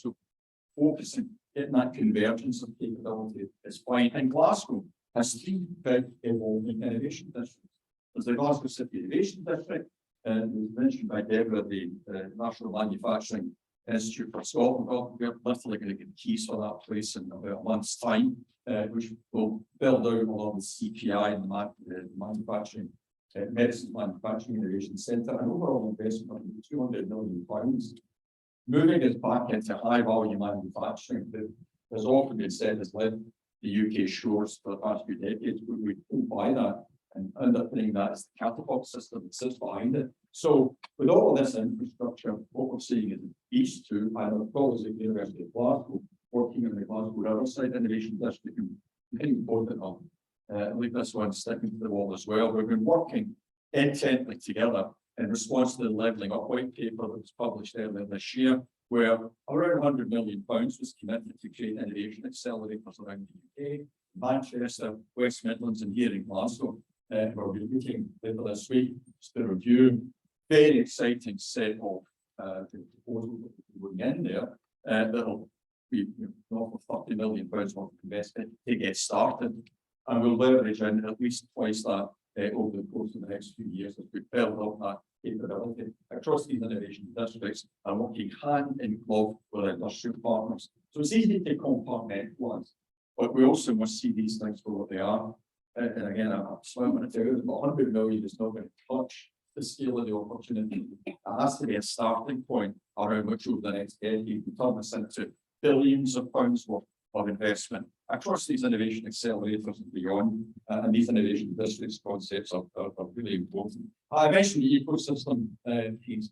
focusing, getting that convergence of capability is fine. And Glasgow has 3 big evolving innovation districts. There's the Glasgow City Innovation District, and it was mentioned by Deborah, the National Manufacturing Institute for Scotland. Well, we're literally going to get keys for that place in about a month's time, which will build out along with CPI and the manufacturing. Medicine Manufacturing Innovation Centre, an overall investment of £200 million, moving us back into high value manufacturing that has often been said has left the UK shores for the past few decades. We don't buy that, and underpinning that is the catapult system that sits behind it. So with all of this infrastructure, what we're seeing is these two, and our colleagues at the University of Glasgow, working in the Glasgow Riverside Innovation District, very important on. I believe this one's sticking to the wall as well. We've been working intently together in response to the levelling up white paper that was published earlier this year, where around £100 million was committed to create innovation accelerators around the UK, Manchester, West Midlands, and here in Glasgow. We'll be looking later this week to review very exciting set of proposals that will be going in there that'll be north of £30 million worth of investment to get started. And we'll leverage in at least twice that over the course of the next few years as we build up that capability across these innovation districts and working hand in glove with our industrial partners. So it's easy to compartmentalize. But we also must see these things for what they are. And again, I'm swimming to tell you that 100 million is not going to touch the scale of the opportunity. It has to be a starting point around which over the next decade we turn this into billions of pounds worth of investment across these innovation accelerators and beyond. And these innovation districts concepts are really important. I mentioned the ecosystem piece.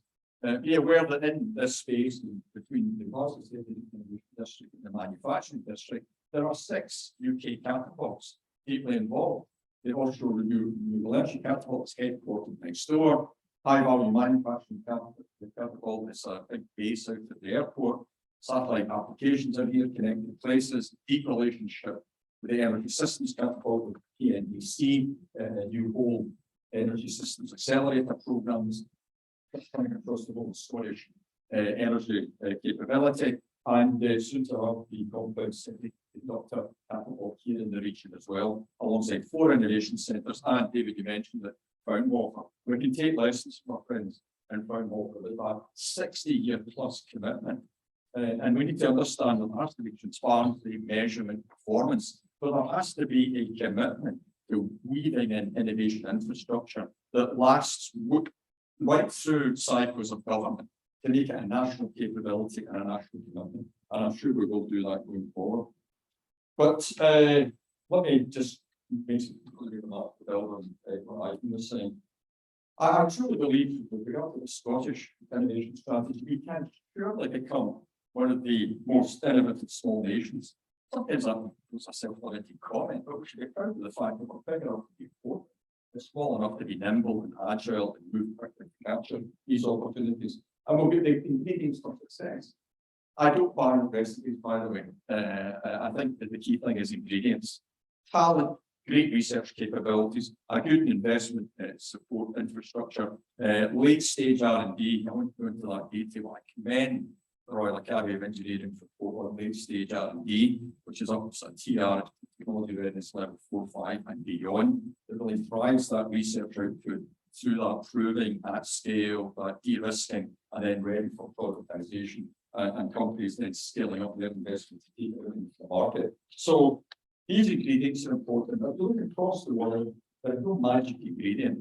Be aware that in this space between the Glasgow State Innovation District and the manufacturing district, there are 6 UK catapults deeply involved. The offshore renewable energy catapult is headquartered next door. High value manufacturing catapult is a big base out at the airport. Satellite applications are here, connected places, deep relationship with the energy systems catapult, with PNDC, new whole energy systems accelerator programs coming across the whole Scottish energy capability, and soon to have the compound city conductor catapult here in the region as well, alongside 4 innovation centres, and David, you mentioned that Fountainwater. We can take lessons from our friends in Fountainwater with that 60-year plus commitment. And we need to understand that there has to be transparency, measurement, performance, but there has to be a commitment to weaving in innovation infrastructure that lasts right through cycles of government to make it a national capability and a national commitment. And I'm sure we will do that going forward. But let me just basically build on what Ivan was saying. I truly believe that with regard to the Scottish innovation strategy, we can surely become one of the most innovative small nations. Sometimes that was a self-limiting comment, but we should be proud of the fact that we're big enough to be important. We're small enough to be nimble and agile and move quickly to capture these opportunities. And we'll get the ingredients for success. I don't buy recipes, by the way. I think that the key thing is ingredients. Talent, great research capabilities, a good investment support infrastructure, late stage R&D. I won't go into that detail. I commend the Royal Academy of Engineering for late stage R&D, which is up to TR, technology readiness level 4, 5 and beyond. It really drives that research output through that proving at scale, that de-risking, and then ready for productization, and companies then scaling up their investment to take it into the market. So these ingredients are important. But look across the world, there's no magic ingredient.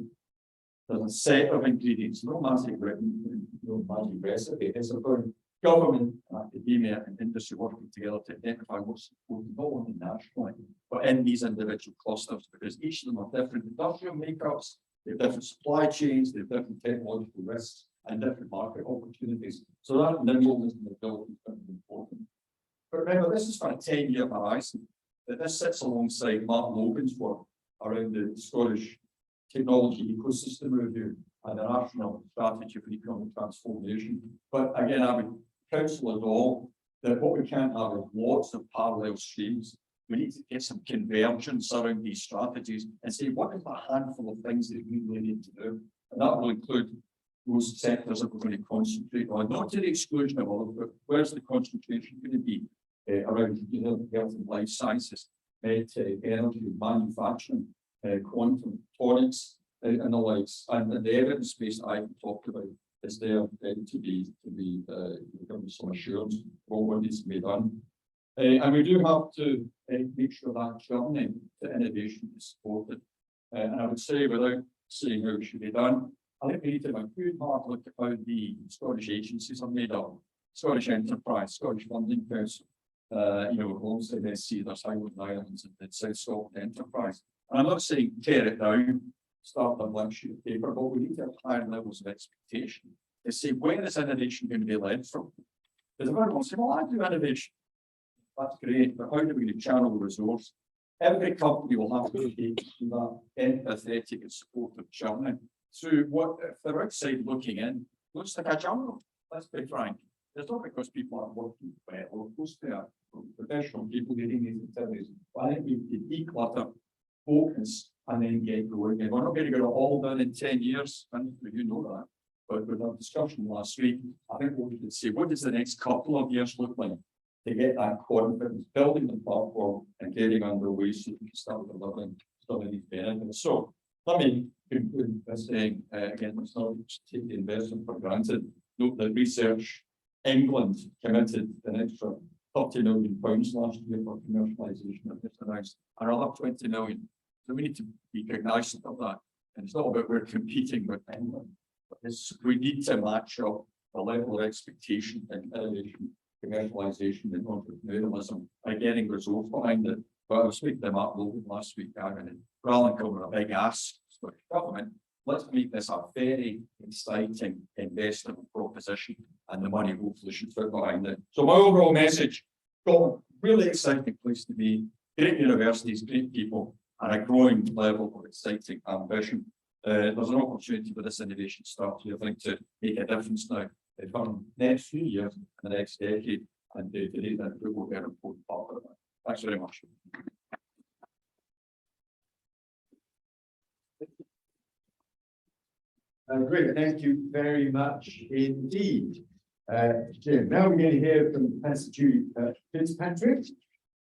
There's a set of ingredients, no magic recipe. It's about government, academia, and industry working together to identify what's important, not only nationally, but in these individual clusters, because each of them have different industrial makeups, they have different supply chains, they have different technological risks, and different market opportunities. So that nimbleness and ability is very important. But remember, this is for a 10-year horizon. That this sits alongside Mark Logan's work around the Scottish technology ecosystem review and the national strategy for economic transformation. But again, I would counsel us all that what we can't have is lots of parallel streams. We need to get some convergence around these strategies and say, what is the handful of things that we really need to do? And that will include those sectors that we're going to concentrate on, not to the exclusion of others, but where's the concentration going to be around health and life sciences, medtech, energy, manufacturing, quantum, phonics, and the likes. And the evidence base I talked about is there to be given some assurance of what needs to be done. And we do have to make sure that journey to innovation is supported. And I would say, without saying how it should be done, I think we need to have a good hard look at how the Scottish agencies are made up. Scottish Enterprise, Scottish Funding Council, alongside SC, there's Highland Islands and South Scotland Enterprise. And I'm not saying tear it down, start on one sheet of paper, but we need to have higher levels of expectation to say, where is innovation going to be led from? Because everyone will say, well, I do innovation. That's great, but how do we channel the resource? Every company will have to take that empathetic and supportive journey through what, if they're outside looking in, looks like a jungle. Let's be frank. It's not because people aren't working well, or of course they are professional people getting these activities. But I think we need to declutter, focus, and then get going. And we're not going to get it all done in 10 years, and you know that. But with our discussion last week, I think what we could say, what does the next couple of years look like to get that confidence, building the platform, and getting underway so we can start delivering some of these benefits. So let me conclude by saying, again, let's not take the investment for granted. Note that Research England committed an extra £30 million last year for commercialisation of this announced, another 20 million. So we need to be cognizant of that. And it's not about we're competing with anyone, but we need to match up the level of expectation in innovation, commercialisation, and entrepreneurialism by getting results behind it. But I was speaking to Mark Logan last week, and rather than covering a big ask for government, let's make this a very exciting investment proposition, and the money hopefully should fit behind it. So my overall message, got really exciting place to be, great universities, great people, and a growing level of exciting ambition. There's an opportunity for this innovation start here, I think, to make a difference now in the next few years, in the next decade, and today that will be an important part of that. Thanks very much. Great, thank you very much indeed. Jim, now we're going to hear from Professor Julie Fitzpatrick.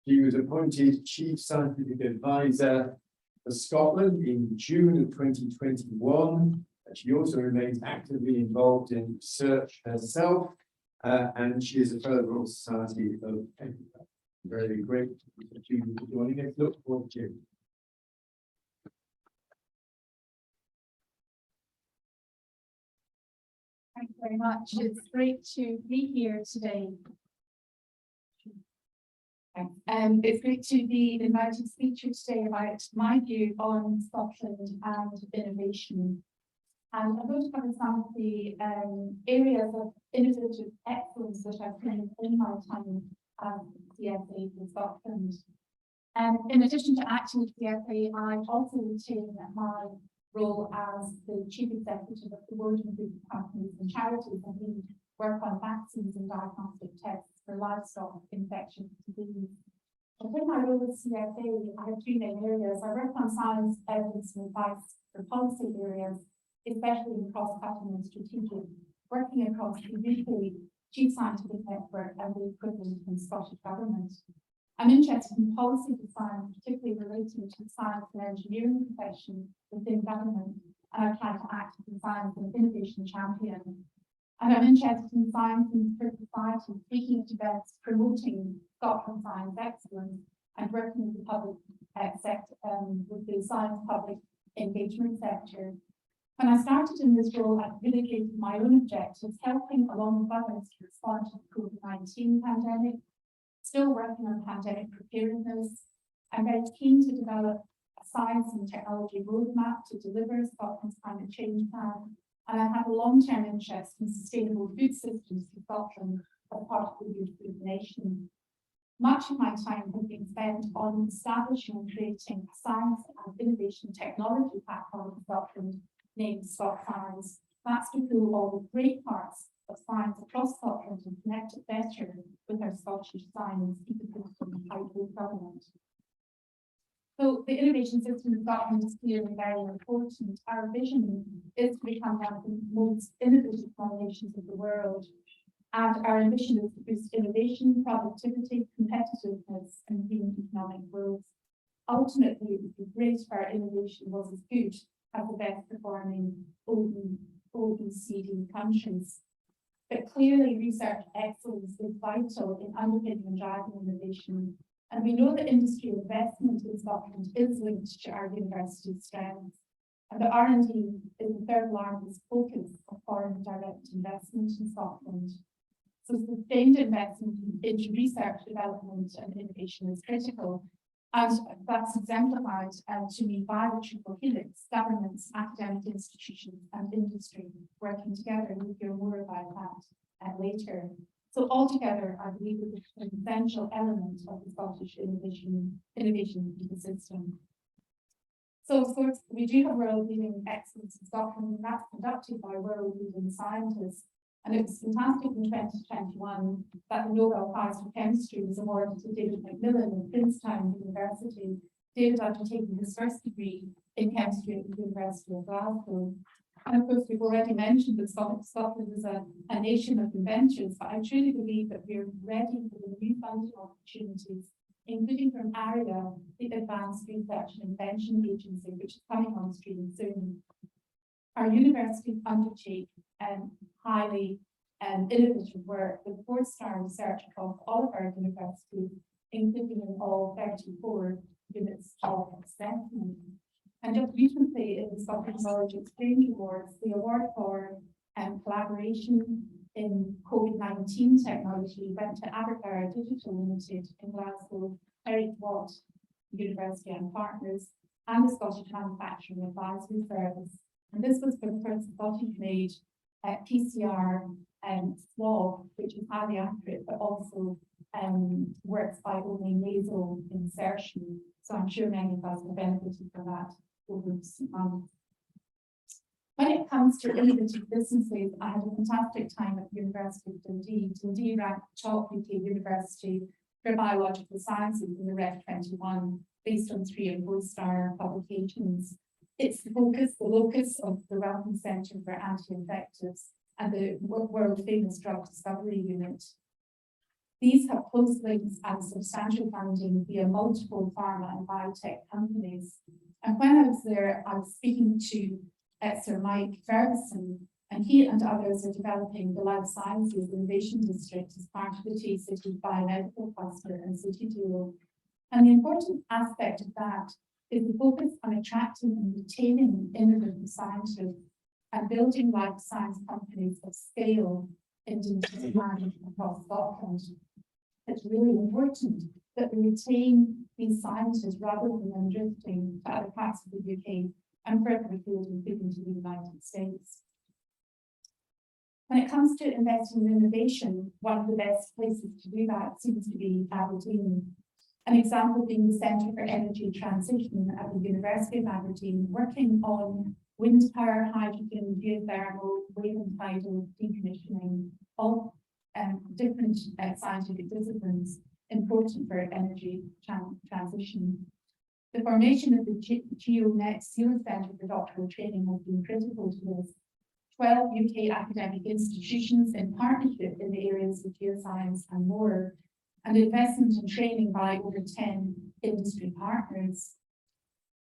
She was appointed Chief Scientific Advisor for Scotland in June of 2021. She also remains actively involved in research herself, and she is a fellow of the Royal Society of Edinburgh. Very grateful for Julie for joining us. Look forward to you. Thank you very much. It's great to be here today. It's great to be invited to speak to you today about my view on Scotland and innovation. And I'm going to cover some of the areas of innovative excellence that I've seen in my time as CSA for Scotland. In addition to acting as CSA, I also retain my role as the Chief Executive of the Working Group of Companies and Charities, and we work on vaccines and diagnostic tests for livestock infectious disease. And in my role as CSA, I have three main areas. I work on science, evidence, and advice for policy areas, especially in cross-cutting and strategic, working across the UK Chief Scientific Network and the equivalent in Scottish Government. I'm interested in policy design, particularly relating to the science and engineering profession within government, and I try to act as a science and innovation champion. And I'm interested in science and society, speaking to best, promoting Scotland science excellence, and working with the public sector, with the science public engagement sector. When I started in this role, I communicated my own objectives, helping along with others to respond to the COVID-19 pandemic, still working on pandemic preparedness. I'm very keen to develop a science and technology roadmap to deliver Scotland's climate change plan, and I have a long-term interest in sustainable food systems for Scotland as part of the Good Food Nation. Much of my time has been spent on establishing and creating a science and innovation technology platform in Scotland named ScotScience. That's to pull all the great parts of science across Scotland and connect it better with our Scottish science ecosystem and hybrid government. So the innovation system in Scotland is clearly very important. Our vision is to become one of the most innovative nations of the world. And our ambition is to boost innovation, productivity, competitiveness, and green economic growth. Ultimately, it would be great if our innovation was as good as the best performing OECD countries. But clearly, research excellence is vital in underpinning and driving innovation. And we know that industry investment in Scotland is linked to our university strengths. And the R&D is the third largest focus of foreign direct investment in Scotland. So sustained investment into research, development, and innovation is critical. And that's exemplified to me by the triple helix: governments, academic institutions, and industry working together. We'll hear more about that later. So altogether, I believe that it's an essential element of the Scottish innovation ecosystem. So of course, we do have world-leading excellence in Scotland, and that's conducted by world-leading scientists. And it was fantastic in 2021 that the Nobel Prize for Chemistry was awarded to David Macmillan of Princeton University. David undertaking his first degree in chemistry at the University of Glasgow. And of course, we've already mentioned that Scotland is a nation of inventors, but I truly believe that we're ready for the new funding opportunities, including from ARIA, the Advanced Research and Invention Agency, which is coming on stream soon. Our universities undertake highly innovative work with 4-star research across all of our universities, including in all 34 units of assessment. And just recently, in the Scottish Knowledge Exchange Awards, the award for collaboration in COVID-19 technology went to Abergara Digital Limited in Glasgow, Eric Watt University and Partners, and the Scottish Manufacturing Advisory Service. And this was for the first Scottish-made PCR swab, which is highly accurate, but also works by only nasal insertion. So I'm sure many of us have benefited from that over recent months. When it comes to innovative businesses, I had a fantastic time at the University of Dundee. Dundee ranked top UK university for biological sciences in the Red 21, based on 3- and 4-star publications. It's the locus of the Wellcome Centre for Anti-Infectives and the world-famous drug discovery unit. These have close links and substantial funding via multiple pharma and biotech companies. And when I was there, I was speaking to Sir Mike Ferguson, and he and others are developing the Life Sciences Innovation District as part of the T-City Biomedical Cluster and City Duo. And the important aspect of that is the focus on attracting and retaining innovative scientists and building life science companies of scale in Dundee and across Scotland. It's really important that we retain these scientists rather than them drifting to other parts of the UK and further afield, including to the United States. When it comes to investing in innovation, one of the best places to do that seems to be Aberdeen. An example being the Centre for Energy Transition at the University of Aberdeen, working on wind power, hydrogen, geothermal, wave and tidal decommissioning of different scientific disciplines important for energy transition. The formation of the GeoNet Zero Centre for Doctoral Training has been critical to this. 12 UK academic institutions in partnership in the areas of geoscience and more, and investment in training by over 10 industry partners.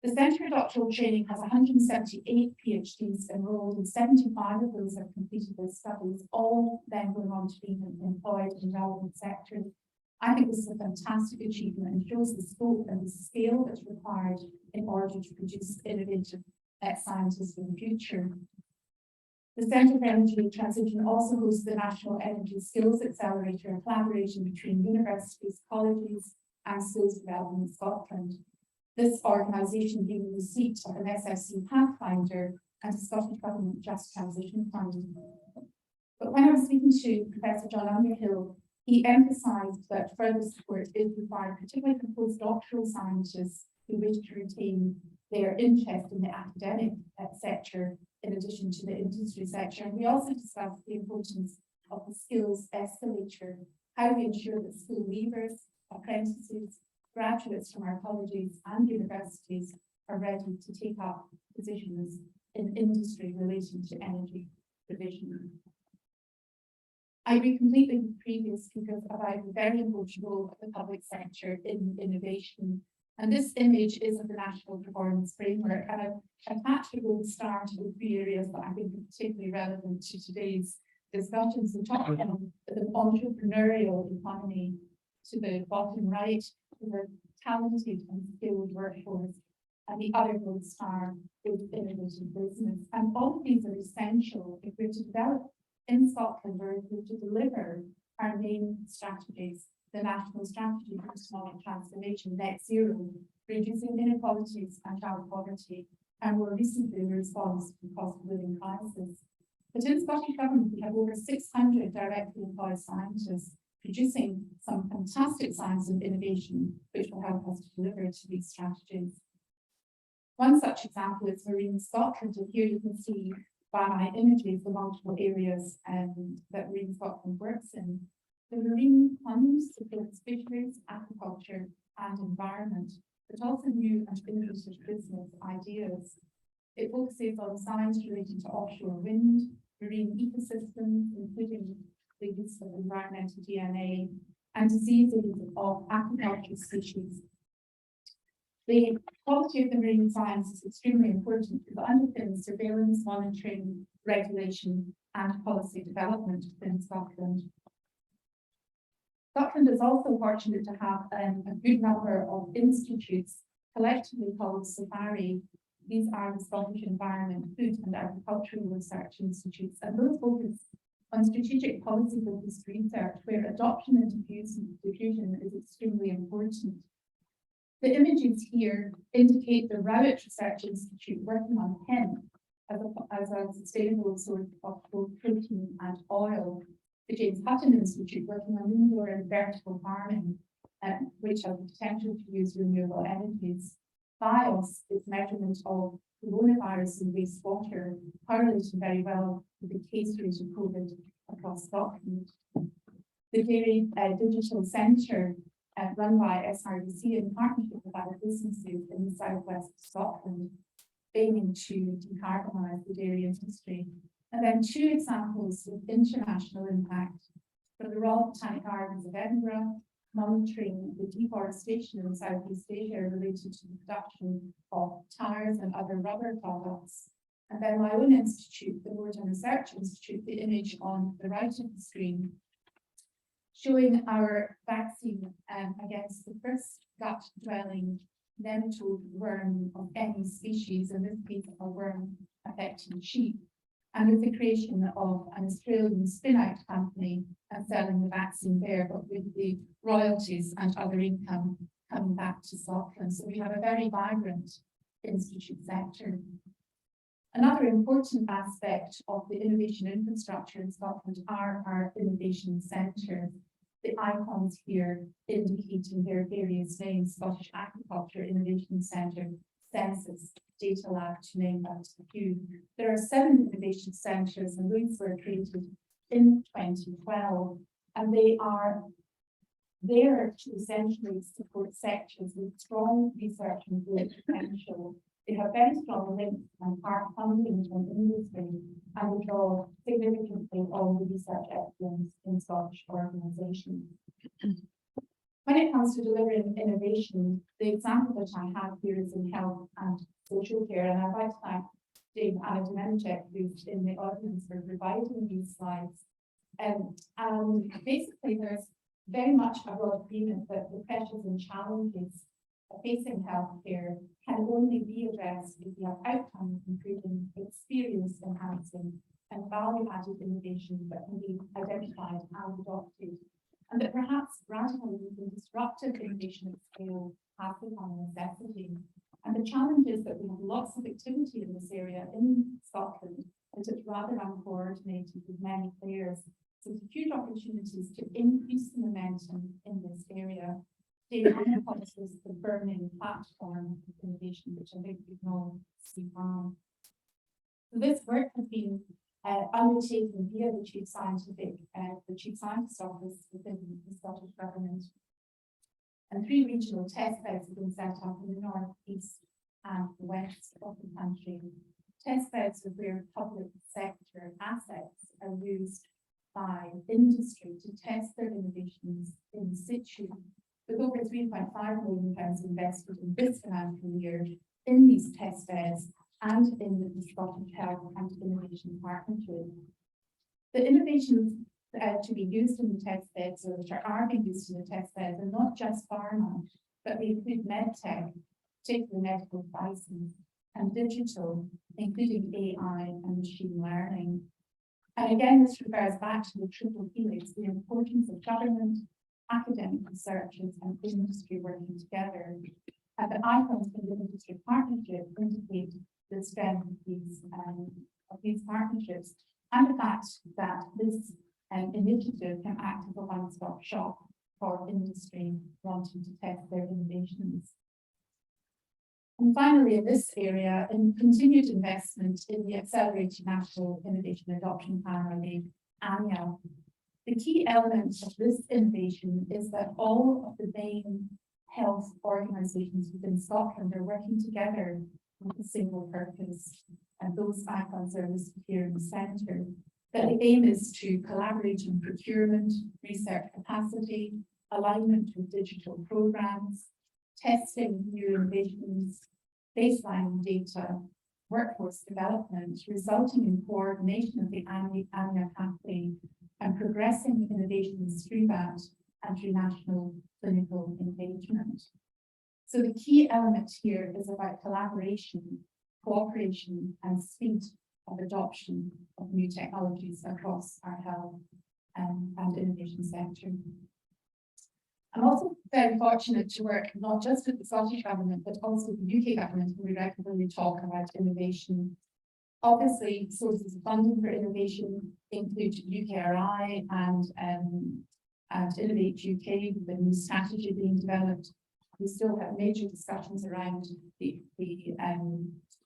The Centre for Doctoral Training has 178 PhDs enrolled, and 75 of those have completed their studies, all then going on to be employed in relevant sectors. I think this is a fantastic achievement and shows the scope and the scale that's required in order to produce innovative scientists for the future. The Centre for Energy Transition also hosts the National Energy Skills Accelerator, a collaboration between universities, colleges, and skills development in Scotland. This organisation being the receipt of an SFC Pathfinder and a Scottish Government Just Transition Fund. But when I was speaking to Professor John Underhill, he emphasised that further support is required, particularly for postdoctoral scientists who wish to retain their interest in the academic sector in addition to the industry sector. And we also discussed the importance of the skills escalator, how we ensure that school leavers, apprentices, graduates from our colleges and universities are ready to take up positions in industry relating to energy provision. I agree completely with previous speakers about the very important role of the public sector in innovation. And this image is of the National Performance Framework, and I've attached a gold star to the 3 areas that I think are particularly relevant to today's discussions. The top one is an entrepreneurial economy, to the bottom right, with a talented and skilled workforce, and the other gold star is innovative business. And all of these are essential if we're to develop in Scotland, or if we're to deliver our main strategies, the National Strategy for Economic Transformation, Net Zero, reducing inequalities and child poverty, and more recently, the response to the cost of living crisis. But in Scottish Government, we have over 600 directly employed scientists producing some fantastic science and innovation, which will help us to deliver to these strategies. One such example is Marine Scotland, and here you can see by my images the multiple areas that Marine Scotland works in. The marine funds supports fisheries, aquaculture, and environment, but also new and innovative business ideas. It focuses on science related to offshore wind, marine ecosystems, including the use of environmental DNA, and diseases of aquaculture species. The quality of the marine science is extremely important because it underpins surveillance, monitoring, regulation, and policy development within Scotland. Scotland is also fortunate to have a good number of institutes collectively called SAFARI. These are the Scottish Environment, Food and Agricultural Research Institutes, and those focus on strategic policy-focused research where adoption and diffusion is extremely important. The images here indicate the Rowett Research Institute working on hemp as a sustainable source of both protein and oil. The James Hutton Institute working on indoor and vertical farming, which has the potential to use renewable energies. BIOS is measurement of coronavirus in wastewater, correlating very well with the case rate of COVID across Scotland. The Dairy Digital Centre, run by SRDC in partnership with other businesses in the southwest of Scotland, aiming to decarbonise the dairy industry. And then two examples of international impact from the Royal Botanic Gardens of Edinburgh, monitoring the deforestation in Southeast Asia related to the production of tyres and other rubber products. And then my own institute, the Northern Research Institute, the image on the right of the screen, showing our vaccine against the first gut-dwelling nematode worm of any species, in this case a worm affecting sheep, and with the creation of an Australian spin-out company and selling the vaccine there, but with the royalties and other income coming back to Scotland. So we have a very vibrant institute sector. Another important aspect of the innovation infrastructure in Scotland are our innovation centres. The icons here indicating their various names: Scottish Agriculture Innovation Centre, Census, Data Lab, to name but a few. There are 7 innovation centres, and these were created in 2012, and they are there to essentially support sectors with strong research and growth potential. They have very strong links and part funding from industry, and they draw significantly on the research excellence in Scottish organisations. When it comes to delivering innovation, the example that I have here is in health and social care, and I'd like to thank Dave Anadomenchek, who's in the audience, for providing these slides. And basically, there's very much a broad agreement that the pressures and challenges facing healthcare can only be addressed if we have outcomes improving, experience enhancing, and value-added innovations that can be identified and adopted. And that perhaps radical and disruptive innovation at scale has become a necessity. And the challenge is that we have lots of activity in this area in Scotland, but it's rather uncoordinated with many players. So there's huge opportunities to increase the momentum in this area. Data is the burning platform of innovation, which I think we can all see from. So this work has been undertaken via the Chief Scientist Office within the Scottish Government. And 3 regional test beds have been set up in the north, east, and the west of the country. Test beds are where public sector assets are used by industry to test their innovations in situ. With over £3.5 million invested in this financial year in these test beds and in the Scottish Health and Innovation Partnership. The innovations to be used in the test beds, or which are being used in the test beds, are not just pharma, but they include medtech, particularly medical devices, and digital, including AI and machine learning. And again, this refers back to the triple helix, the importance of government, academic researchers, and industry working together. And the icons in the industry partnership indicate the strength of these partnerships, and the fact that this initiative can act as a one-stop shop for industry wanting to test their innovations. And finally, in this area, in continued investment in the Accelerated National Innovation Adoption Plan, or the ANIA. The key element of this innovation is that all of the main health organisations within Scotland are working together with a single purpose, and those icons are listed here in the centre. That the aim is to collaborate on procurement, research capacity, alignment with digital programmes, testing new innovations, baseline data, workforce development, resulting in coordination of the ANIA pathway and progressing innovations through that and through national clinical engagement. So the key element here is about collaboration, cooperation, and speed of adoption of new technologies across our health and innovation sector. I'm also very fortunate to work not just with the Scottish Government, but also the UK Government, where we regularly talk about innovation. Obviously, sources of funding for innovation include UKRI and Innovate UK, with a new strategy being developed. We still have major discussions around the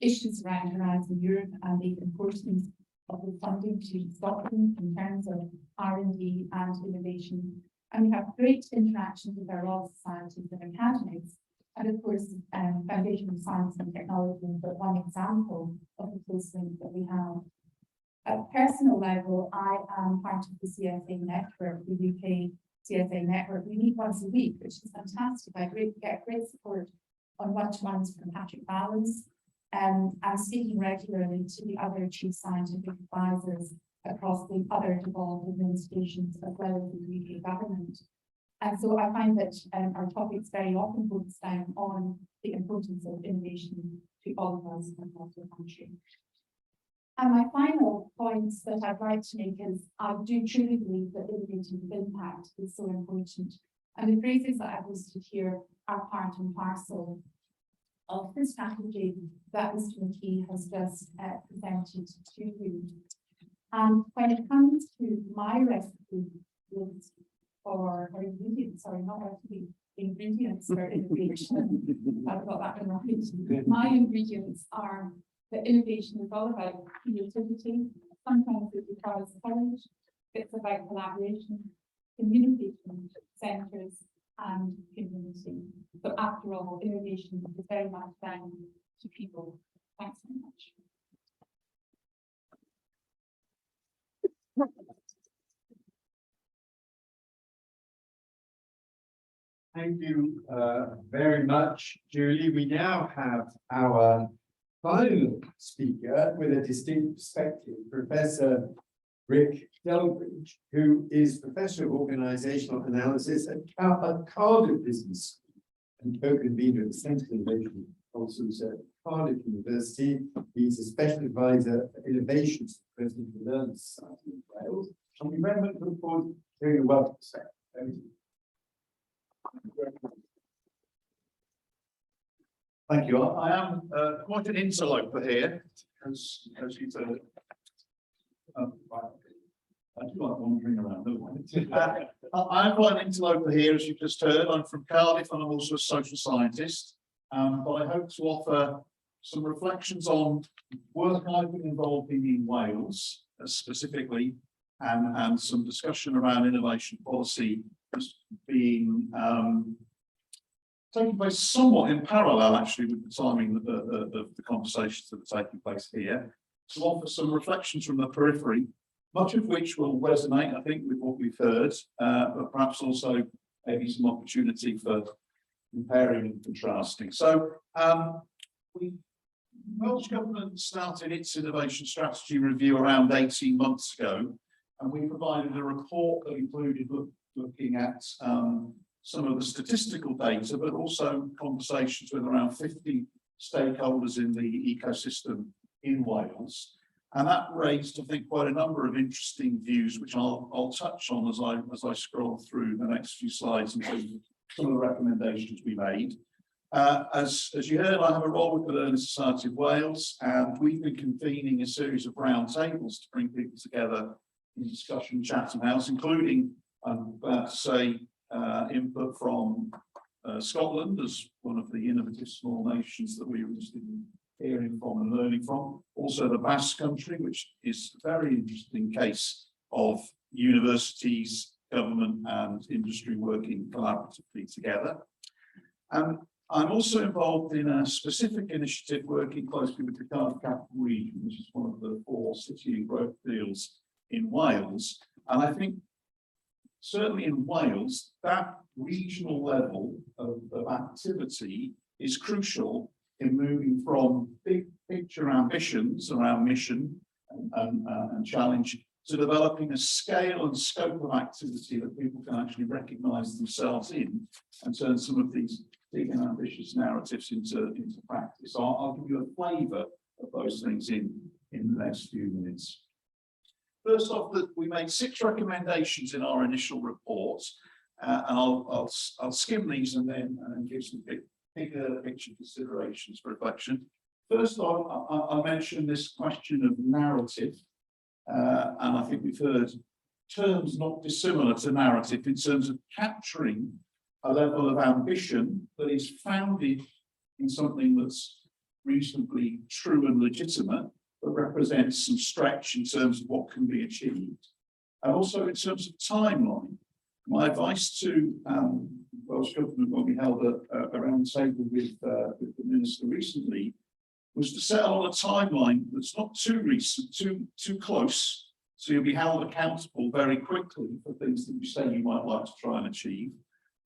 issues around Horizon Europe and the importance of the funding to Scotland in terms of R&D and innovation. And we have great interactions with our Royal Societies and academies. And of course, Foundation of Science and Technology is but one example of the close link that we have. At a personal level, I am part of the CSA network, the UK CSA network. We meet once a week, which is fantastic. I get great support on one-to-ones from Patrick Balance, and speaking regularly to the other chief scientific advisors across the other devolved administrations as well as the UK government. And so I find that our topics very often focus down on the importance of innovation to all of us across the country. And my final points that I'd like to make is I do truly believe that innovating with impact is so important. And the phrases that I've listed here are part and parcel of the strategy that Mr. McKee has just presented to you. And when it comes to my recipe list for ingredients, sorry, not recipe, ingredients for innovation, I've got that one right. My ingredients are that innovation is all about creativity. Sometimes it requires courage. It's about collaboration, communication, centres, and community. So after all, innovation is very much down to people. Thanks very much. Thank you very much, Julie. We now have our final speaker with a distinct perspective, Professor Rick Delbridge, who is Professor of Organisational Analysis at Cardiff Business and co-convener of the Centre for Innovation also at Cardiff University. He's a special advisor for innovations to the President of the Learning Society of Wales. And we very much look forward to hearing the welcome set. Thank you. I am quite an interloper here, as you said. I do like wandering around, don't I? I'm quite an interloper here, as you've just heard. I'm from Cardiff and I'm also a social scientist. But I hope to offer some reflections on work I've been involved in Wales, specifically, and some discussion around innovation policy being taking place somewhat in parallel, actually, with the timing of the conversations that are taking place here, to offer some reflections from the periphery, much of which will resonate, I think, with what we've heard, but perhaps also maybe some opportunity for comparing and contrasting. So, Welsh Government started its innovation strategy review around 18 months ago, and we provided a report that included looking at some of the statistical data, but also conversations with around 50 stakeholders in the ecosystem in Wales. And that raised, I think, quite a number of interesting views, which I'll touch on as I scroll through the next few slides in terms of some of the recommendations we made. As you heard, I have a role with the Learning Society of Wales, and we've been convening a series of roundtables to bring people together in discussion, Chatham House, including, I'm glad to say, input from Scotland as one of the innovative small nations that we're interested in hearing from and learning from. Also the Basque Country, which is a very interesting case of universities, government and industry working collaboratively together. And I'm also involved in a specific initiative working closely with the Cardiff Capital Region, which is one of the 4 city and growth deals in Wales. And I think certainly in Wales, that regional level of activity is crucial in moving from big picture ambitions around mission and challenge to developing a scale and scope of activity that people can actually recognise themselves in and turn some of these big and ambitious narratives into practice. So I'll give you a flavour of those things in the next few minutes. First off, we made 6 recommendations in our initial report, and I'll skim these and then give some bigger picture considerations for reflection. First off, I mentioned this question of narrative, and I think we've heard terms not dissimilar to narrative in terms of capturing a level of ambition that is founded in something that's reasonably true and legitimate, but represents some stretch in terms of what can be achieved. And also in terms of timeline. My advice to Welsh Government when we held a round table with the Minister recently was to settle on a timeline that's not too recent, too close, so you'll be held accountable very quickly for things that you say you might like to try and achieve,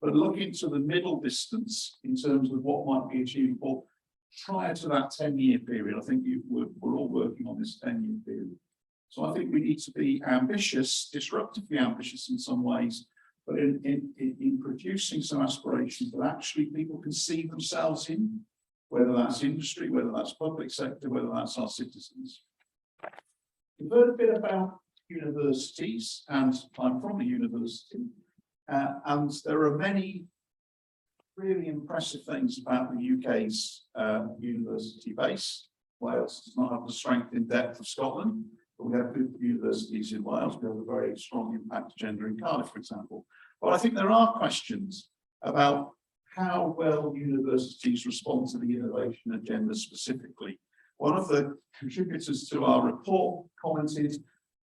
but look into the middle distance in terms of what might be achievable prior to that 10-year period. I think we're all working on this 10-year period. So I think we need to be ambitious, disruptively ambitious in some ways, but in producing some aspirations that actually people can see themselves in, whether that's industry, whether that's public sector, whether that's our citizens. We've heard a bit about universities, and I'm from a university, and there are many really impressive things about the UK's university base. Wales does not have the strength in depth of Scotland, but we have good universities in Wales. We have a very strong impact agenda in Cardiff, for example. But I think there are questions about how well universities respond to the innovation agenda specifically. One of the contributors to our report commented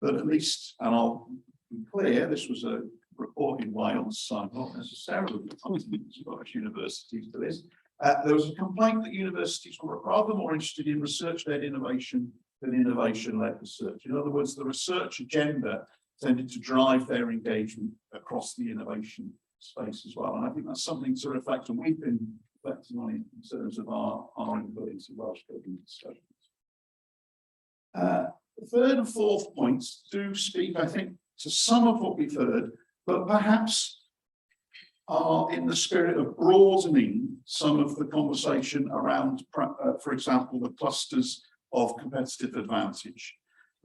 that at least, and I'll be clear, this was a report in Wales, so I'm not necessarily pointing to Scottish universities to this. There was a complaint that universities were rather more interested in research-led innovation than innovation-led research. In other words, the research agenda tended to drive their engagement across the innovation space as well. And I think that's something to reflect on. We've been reflecting on it in terms of our input into Welsh Government discussions. The third and fourth points do speak, I think, to some of what we've heard, but perhaps are in the spirit of broadening some of the conversation around, for example, the clusters of competitive advantage.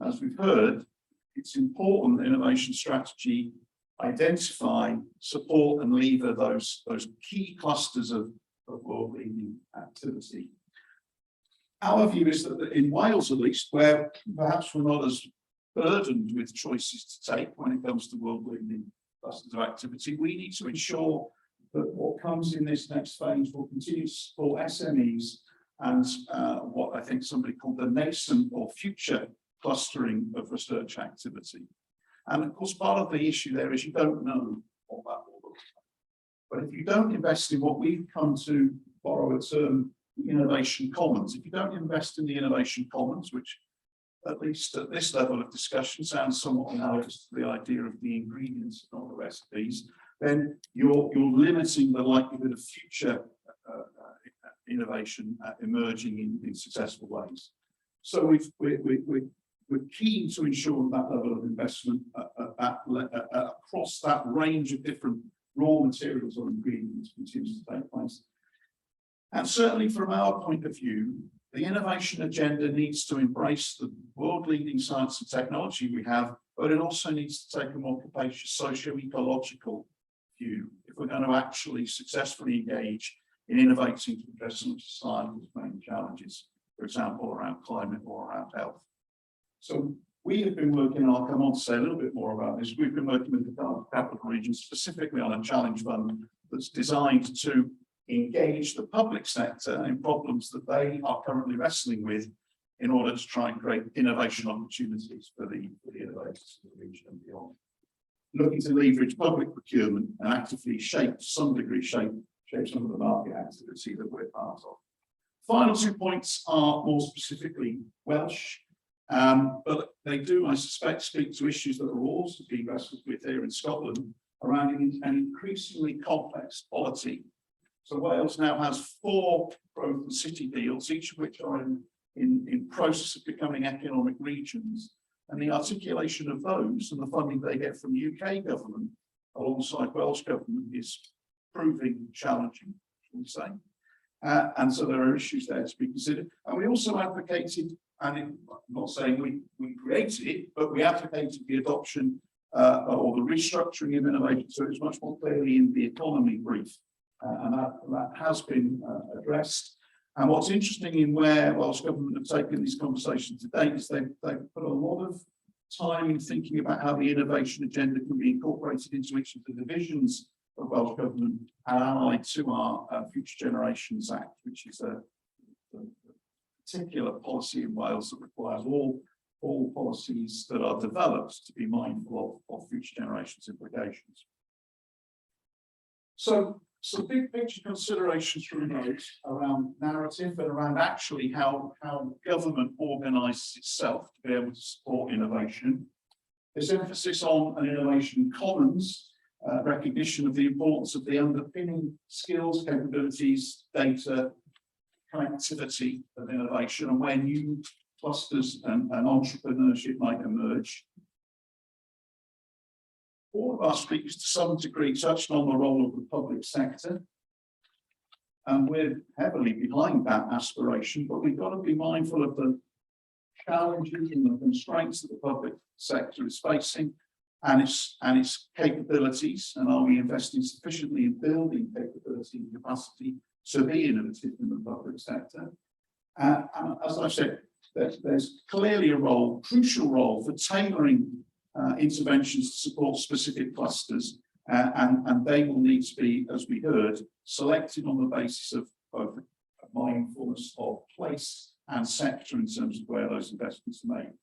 As we've heard, it's important that innovation strategy identify, support and lever those key clusters of world-leading activity. Our view is that in Wales, at least, where perhaps we're not as burdened with choices to take when it comes to world-leading clusters of activity, we need to ensure that what comes in this next phase will continue to support SMEs and what I think somebody called the nascent or future clustering of research activity. And of course, part of the issue there is you don't know what that will look like. But if you don't invest in what we've come to borrow a term, innovation commons, if you don't invest in the innovation commons, which at least at this level of discussion sounds somewhat analogous to the idea of the ingredients and all the recipes, then you're limiting the likelihood of future innovation emerging in successful ways. So we're keen to ensure that level of investment across that range of different raw materials or ingredients continues to take place. And certainly from our point of view, the innovation agenda needs to embrace the world-leading science and technology we have, but it also needs to take a more capacious socio-ecological view if we're going to actually successfully engage in innovating to address some of society's main challenges, for example, around climate or around health. So we have been working, and I'll come on to say a little bit more about this, we've been working with the Cardiff Capital Region specifically on a challenge fund that's designed to engage the public sector in problems that they are currently wrestling with in order to try and create innovation opportunities for the innovators in the region and beyond. Looking to leverage public procurement and actively shape, to some degree, shape some of the market activity that we're part of. Final 2 points are more specifically Welsh, but they do, I suspect, speak to issues that are also being wrestled with here in Scotland around an increasingly complex polity. So Wales now has 4 growth and city deals, each of which are in in process of becoming economic regions, and the articulation of those and the funding they get from the UK government alongside Welsh government is proving challenging, shall we say. And so there are issues there to be considered. And we also advocated, and I'm not saying we created it, but we advocated the adoption or the restructuring of innovation, so it's much more clearly in the economy brief, and that has been addressed. And what's interesting in where Welsh government have taken these conversations to date is they've put a lot of time in thinking about how the innovation agenda can be incorporated into each of the divisions of Welsh government and allied to our Future Generations Act, which is a particular policy in Wales that requires all policies that are developed to be mindful of future generations' implications. So big picture considerations from those around narrative and around actually how government organises itself to be able to support innovation. There's emphasis on an innovation commons, recognition of the importance of the underpinning skills, capabilities, data, connectivity of innovation, and where new clusters and entrepreneurship might emerge. All of our speakers to some degree touched on the role of the public sector, and we're heavily behind that aspiration, but we've got to be mindful of the challenges and the constraints that the public sector is facing and its capabilities, and are we investing sufficiently in building capability and capacity to be innovative in the public sector. And as I said, there's clearly a role, crucial role, for tailoring interventions to support specific clusters, and they will need to be, as we heard, selected on the basis of both mindfulness of place and sector in terms of where those investments are made.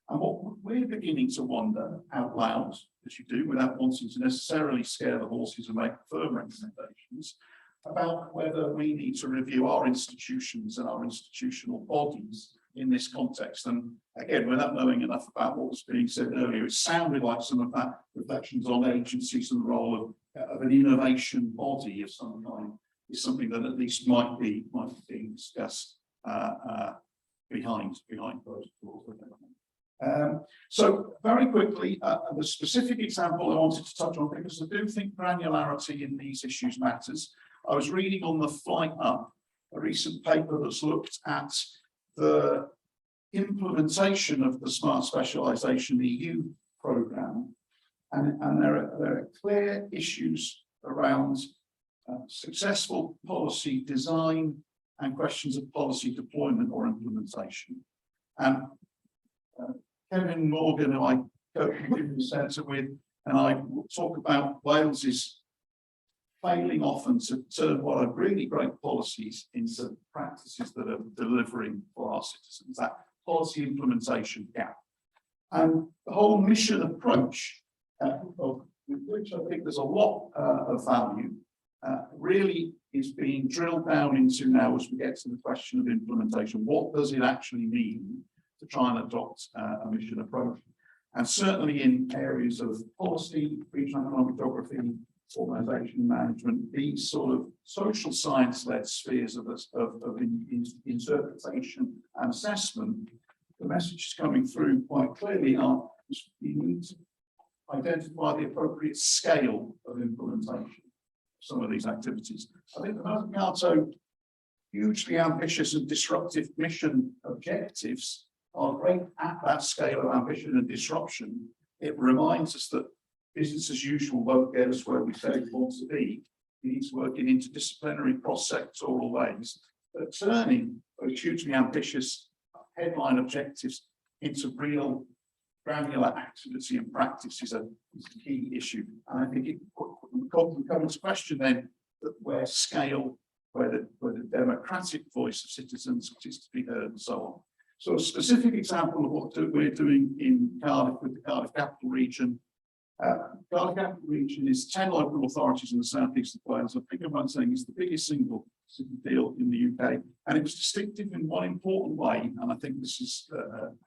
And what we're beginning to wonder out loud, as you do, without wanting to necessarily scare the horses and make firm recommendations, about whether we need to review our institutions and our institutional bodies in this context. And again, without knowing enough about what was being said earlier, it sounded like some of that reflections on agencies and the role of an innovation body of some kind is something that at least might be being discussed behind those doors. So very quickly, the specific example I wanted to touch on, because I do think granularity in these issues matters. I was reading on the flight up a recent paper that's looked at the implementation of the Smart Specialisation EU programme, and there are clear issues around successful policy design and questions of policy deployment or implementation. And Kevin Morgan, who I co-convened the centre with, and I will talk about Wales's failing often to turn what are really great policies into practices that are delivering for our citizens, that policy implementation gap. And the whole mission approach, of which I think there's a lot of value, really is being drilled down into now as we get to the question of implementation. What does it actually mean to try and adopt a mission approach? And certainly in areas of policy, regional economic geography, organisation management, these sort of social science-led spheres of interpretation and assessment, the messages coming through quite clearly are you need to identify the appropriate scale of implementation of some of these activities. I think the Mercato hugely ambitious and disruptive mission objectives are great at that scale of ambition and disruption. It reminds us that business as usual won't get us where we say we want to be. We need to work in interdisciplinary cross-sectoral ways, but turning those hugely ambitious headline objectives into real granular activity and practice is a key issue. And I think it comes to question then that where scale, where the democratic voice of citizens is to be heard and so on. So a specific example of what we're doing in Cardiff with the Cardiff Capital Region. Cardiff Capital Region is 10 local authorities in the southeast of Wales. I think I'm saying it's the biggest single city deal in the UK, and it was distinctive in one important way, and I think this is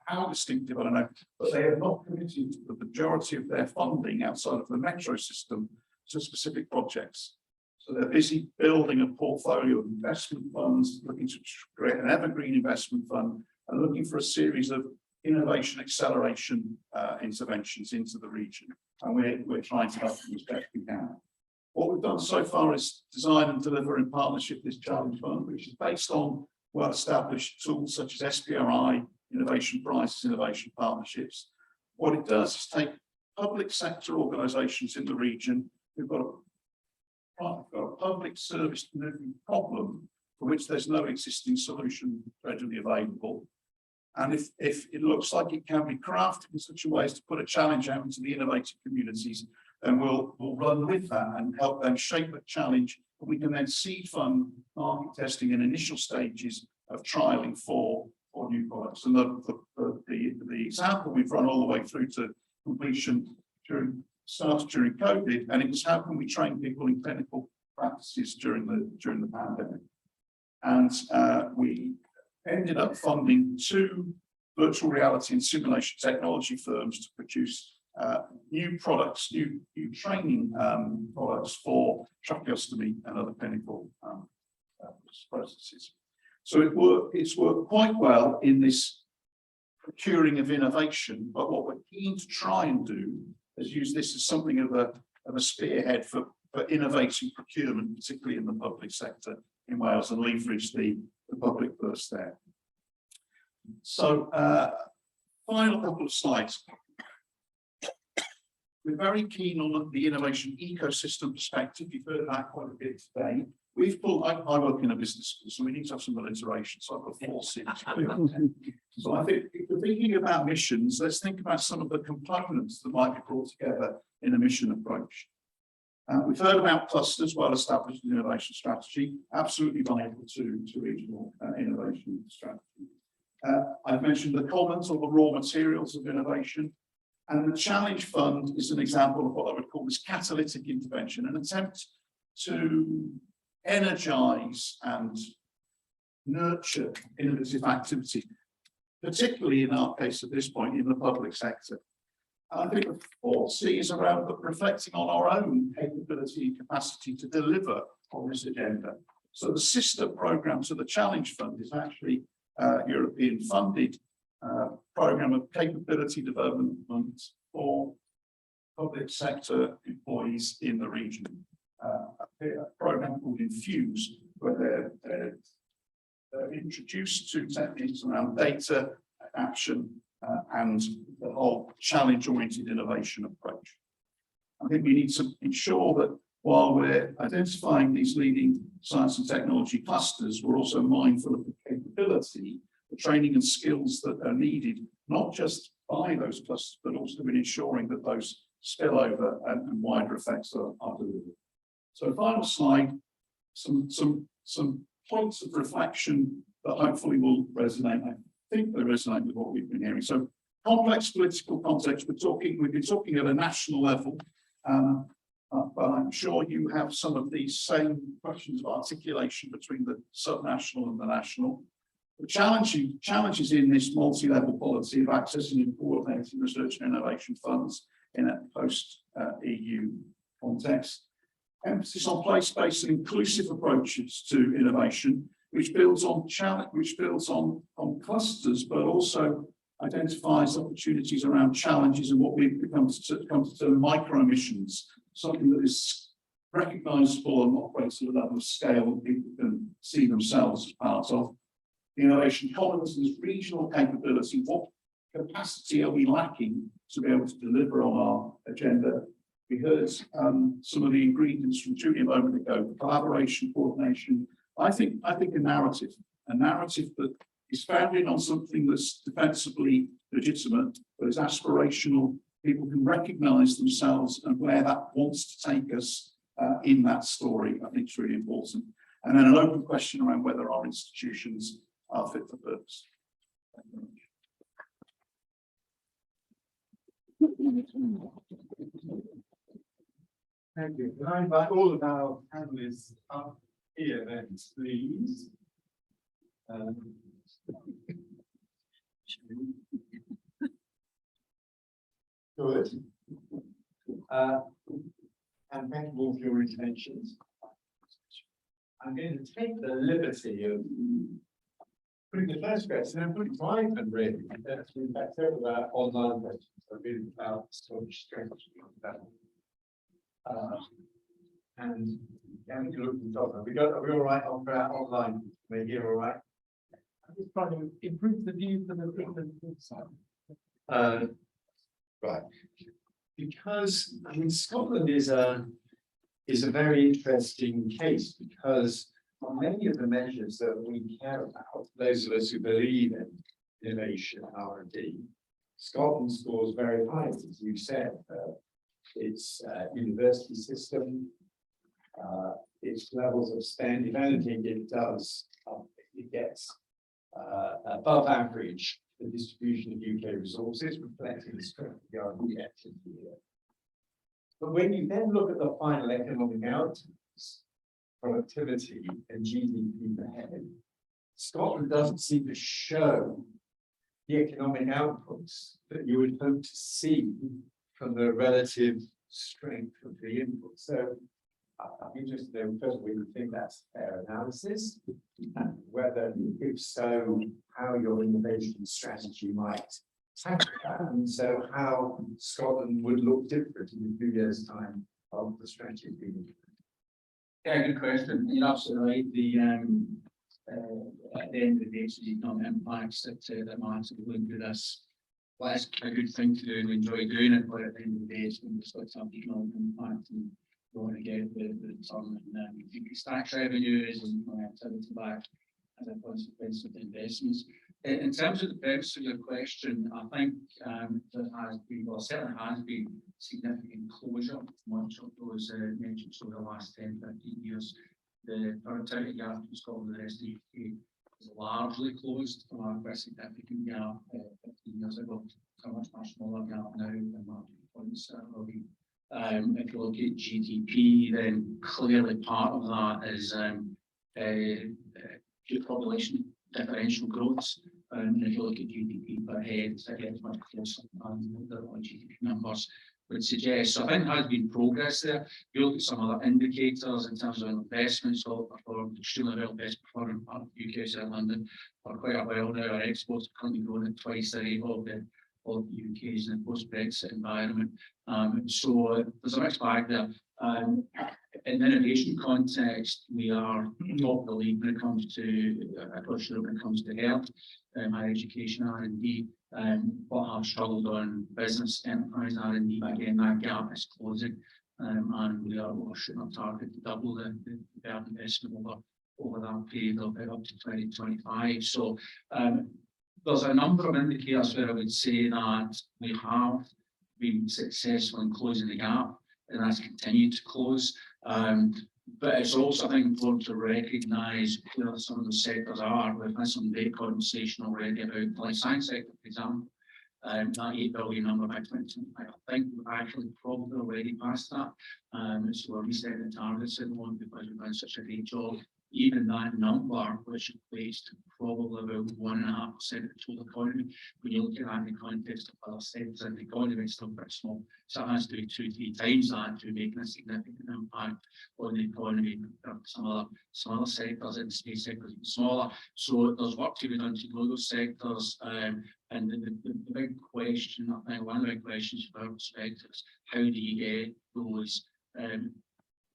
how distinctive, I don't know, but they have not committed the majority of their funding outside of the metro system to specific projects. So they're busy building a portfolio of investment funds, looking to create an evergreen investment fund and looking for a series of innovation acceleration interventions into the region. And we're trying to help them as best we can. What we've done so far is design and deliver in partnership this challenge fund, which is based on well-established tools such as SPRI, innovation prizes, innovation partnerships. What it does is take public sector organisations in the region who've got a public service delivery problem for which there's no existing solution readily available. And if it looks like it can be crafted in such a way as to put a challenge out into the innovative communities, then we'll run with that and help them shape a challenge. We can then seed fund market testing in initial stages of trialing for new products. And the example we've run all the way through to completion started during COVID, and it was how can we train people in clinical practices during the pandemic. And we ended up funding 2 virtual reality and simulation technology firms to produce new products, new training products for tracheostomy and other clinical processes. So it's worked quite well in this procuring of innovation, but what we're keen to try and do is use this as something of a spearhead for innovating procurement, particularly in the public sector in Wales, and leverage the public purse there. So final couple of slides. We're very keen on the innovation ecosystem perspective. You've heard that quite a bit today. I work in a business school, so we need to have some alliteration. So I've got 4 C's. So I think if we're thinking about missions, let's think about some of the components that might be brought together in a mission approach. We've heard about clusters, well-established innovation strategy, absolutely vital to regional innovation strategy. I've mentioned the commons or the raw materials of innovation. And the Challenge Fund is an example of what I would call this catalytic intervention, an attempt to energize and nurture innovative activity, particularly in our case at this point in the public sector. And I think the 4th C is around reflecting on our own capability and capacity to deliver on this agenda. So the sister program to the Challenge Fund is actually European funded program of capability development for public sector employees in the region. A program called Infuse, where they're introduced to techniques around data, action, and the whole challenge-oriented innovation approach. I think we need to ensure that while we're identifying these leading science and technology clusters, we're also mindful of the capability, the training and skills that are needed, not just by those clusters, but also in ensuring that those spillover and wider effects are delivered. So final slide, some points of reflection that hopefully will resonate. I think they resonate with what we've been hearing. So complex political context, we've been talking at a national level, but I'm sure you have some of these same questions of articulation between the subnational and the national. The challenges in this multi-level policy of accessing and coordinating research and innovation funds in a post-EU context. Emphasis on place-based and inclusive approaches to innovation, which builds on clusters, but also identifies opportunities around challenges and what we've come to term micro missions, something that is recognisable and operates at a level of scale that people can see themselves as part of. The innovation commons and regional capability, what capacity are we lacking to be able to deliver on our agenda? We heard some of the ingredients from Julie a moment ago: collaboration, coordination. I think a narrative that is founded on something that's defensively legitimate, but is aspirational. People can recognise themselves and where that wants to take us in that story. I think is really important. And then an open question around whether our institutions are fit for purpose. Thank you very much. Thank you. Can I invite all of our panelists up here then, please? Good. And thank you all for your interventions. I'm going to take the liberty of Putting the first question, I'm pretty private really, that's in fact several about online questions, so really about storage strategy. And we can look at the top, are we all right on for our online, we're here all right? I'm just trying to improve the view for the side. Right, because I mean Scotland is a very interesting case because on many of the measures that we care about, those of us who believe in innovation and R&D, Scotland scores very high, as you said. Its university system, its levels of spend, if anything, it does, it gets above average the distribution of UK resources, reflecting the strength of the R&D activity here. But when you then look at the final economic outcomes, productivity and GDP per head, Scotland doesn't seem to show the economic outputs that you would hope to see from the relative strength of the input. So I'm interested in, first of all, you think that's fair analysis, and whether, if so, how your innovation strategy might tackle that, and so how Scotland would look different in a few years' time of the strategy being. Yeah, good question. You're absolutely right. The at the end of the day, it's the economic impacts that matter going through this. Well, it's a good thing to do and enjoy doing it, but at the end of the day, it's going to start some economic impact and you want to get the return and increase tax revenues and activity back as a consequence of the investments. In terms of the premise of your question, I think there has been, well, certainly has been significant closure. Much of those mentioned over the last 10, 15 years. The productivity gap in Scotland and the rest of the UK is largely closed from a quite significant gap 15 years ago. It's a much smaller gap now than that points will be. If you look at GDP, then clearly part of that is population differential growth. And if you look at GDP per head, it's again much closer than the GDP numbers would suggest. So I think there has been progress there. If you look at some other indicators in terms of investments, all performed extremely well, best performing part of the UK, South London, for quite a while now. Our exports are currently growing at twice the rate of the UK's in a post-Brexit environment. So there's a mixed bag there. In the innovation context, we are top of the league when it comes to across Europe when it comes to health, higher education R&D, but have struggled on business enterprise R&D. But again, that gap is closing, and we are shooting our target to double the investment over that period of up to 2025. So there's a number of indicators where I would say that we have been successful in closing the gap, and that's continued to close. But it's also, I think, important to recognise where some of the sectors are. We've had some great conversation already about the life science sector, for example. That 8 billion number by 2025, I think we've actually probably already passed that. So we're resetting the targets at the moment because we've done such a great job. Even that number, which equates to probably about 1.5% of the total economy, when you look at that in the context of other sectors in the economy, it's still pretty small. So it has to be 2-3 times that to make a significant impact on the economy. Some other sectors in the space sector are smaller. So there's work to be done to grow those sectors. And the big question, I think, one of the big questions from our perspective is how do you get those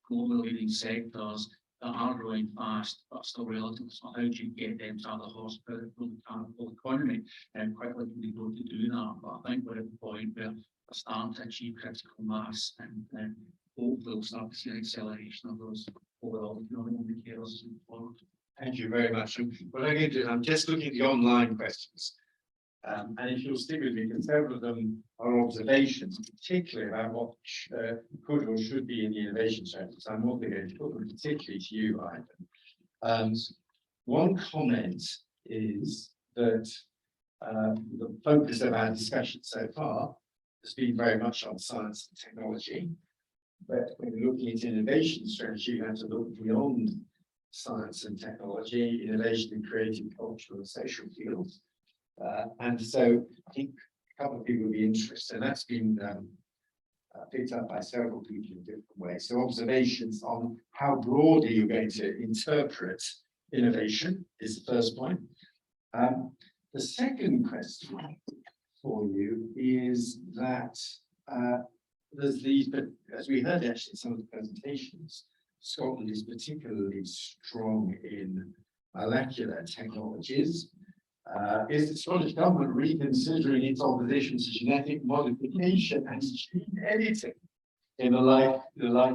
global leading sectors that are growing fast but still relatively small? How do you get them to have the horsepower for the whole economy? And quite likely go to do that. But I think we're at the point where we're starting to achieve critical mass, and hopefully we'll start to see an acceleration of those overall economic indicators as we move forward. Thank you very much. What I'm going to do, I'm just looking at the online questions. And if you'll stick with me, because several of them are observations, particularly about what could or should be in the innovation strategy. So I'm also going to put them particularly to you, Ivan. One comment is that the focus of our discussion so far has been very much on science and technology. But when you're looking at innovation strategy, you have to look beyond science and technology, innovation in creative, cultural, and social fields. And so I think a couple of people will be interested, and that's been picked up by several people in different ways. So observations on how broadly you're going to interpret innovation is the first point. The second question for you is that there's these, but as we heard actually in some of the presentations, Scotland is particularly strong in molecular technologies. Is the Scottish government reconsidering its opposition to genetic modification and gene editing in the light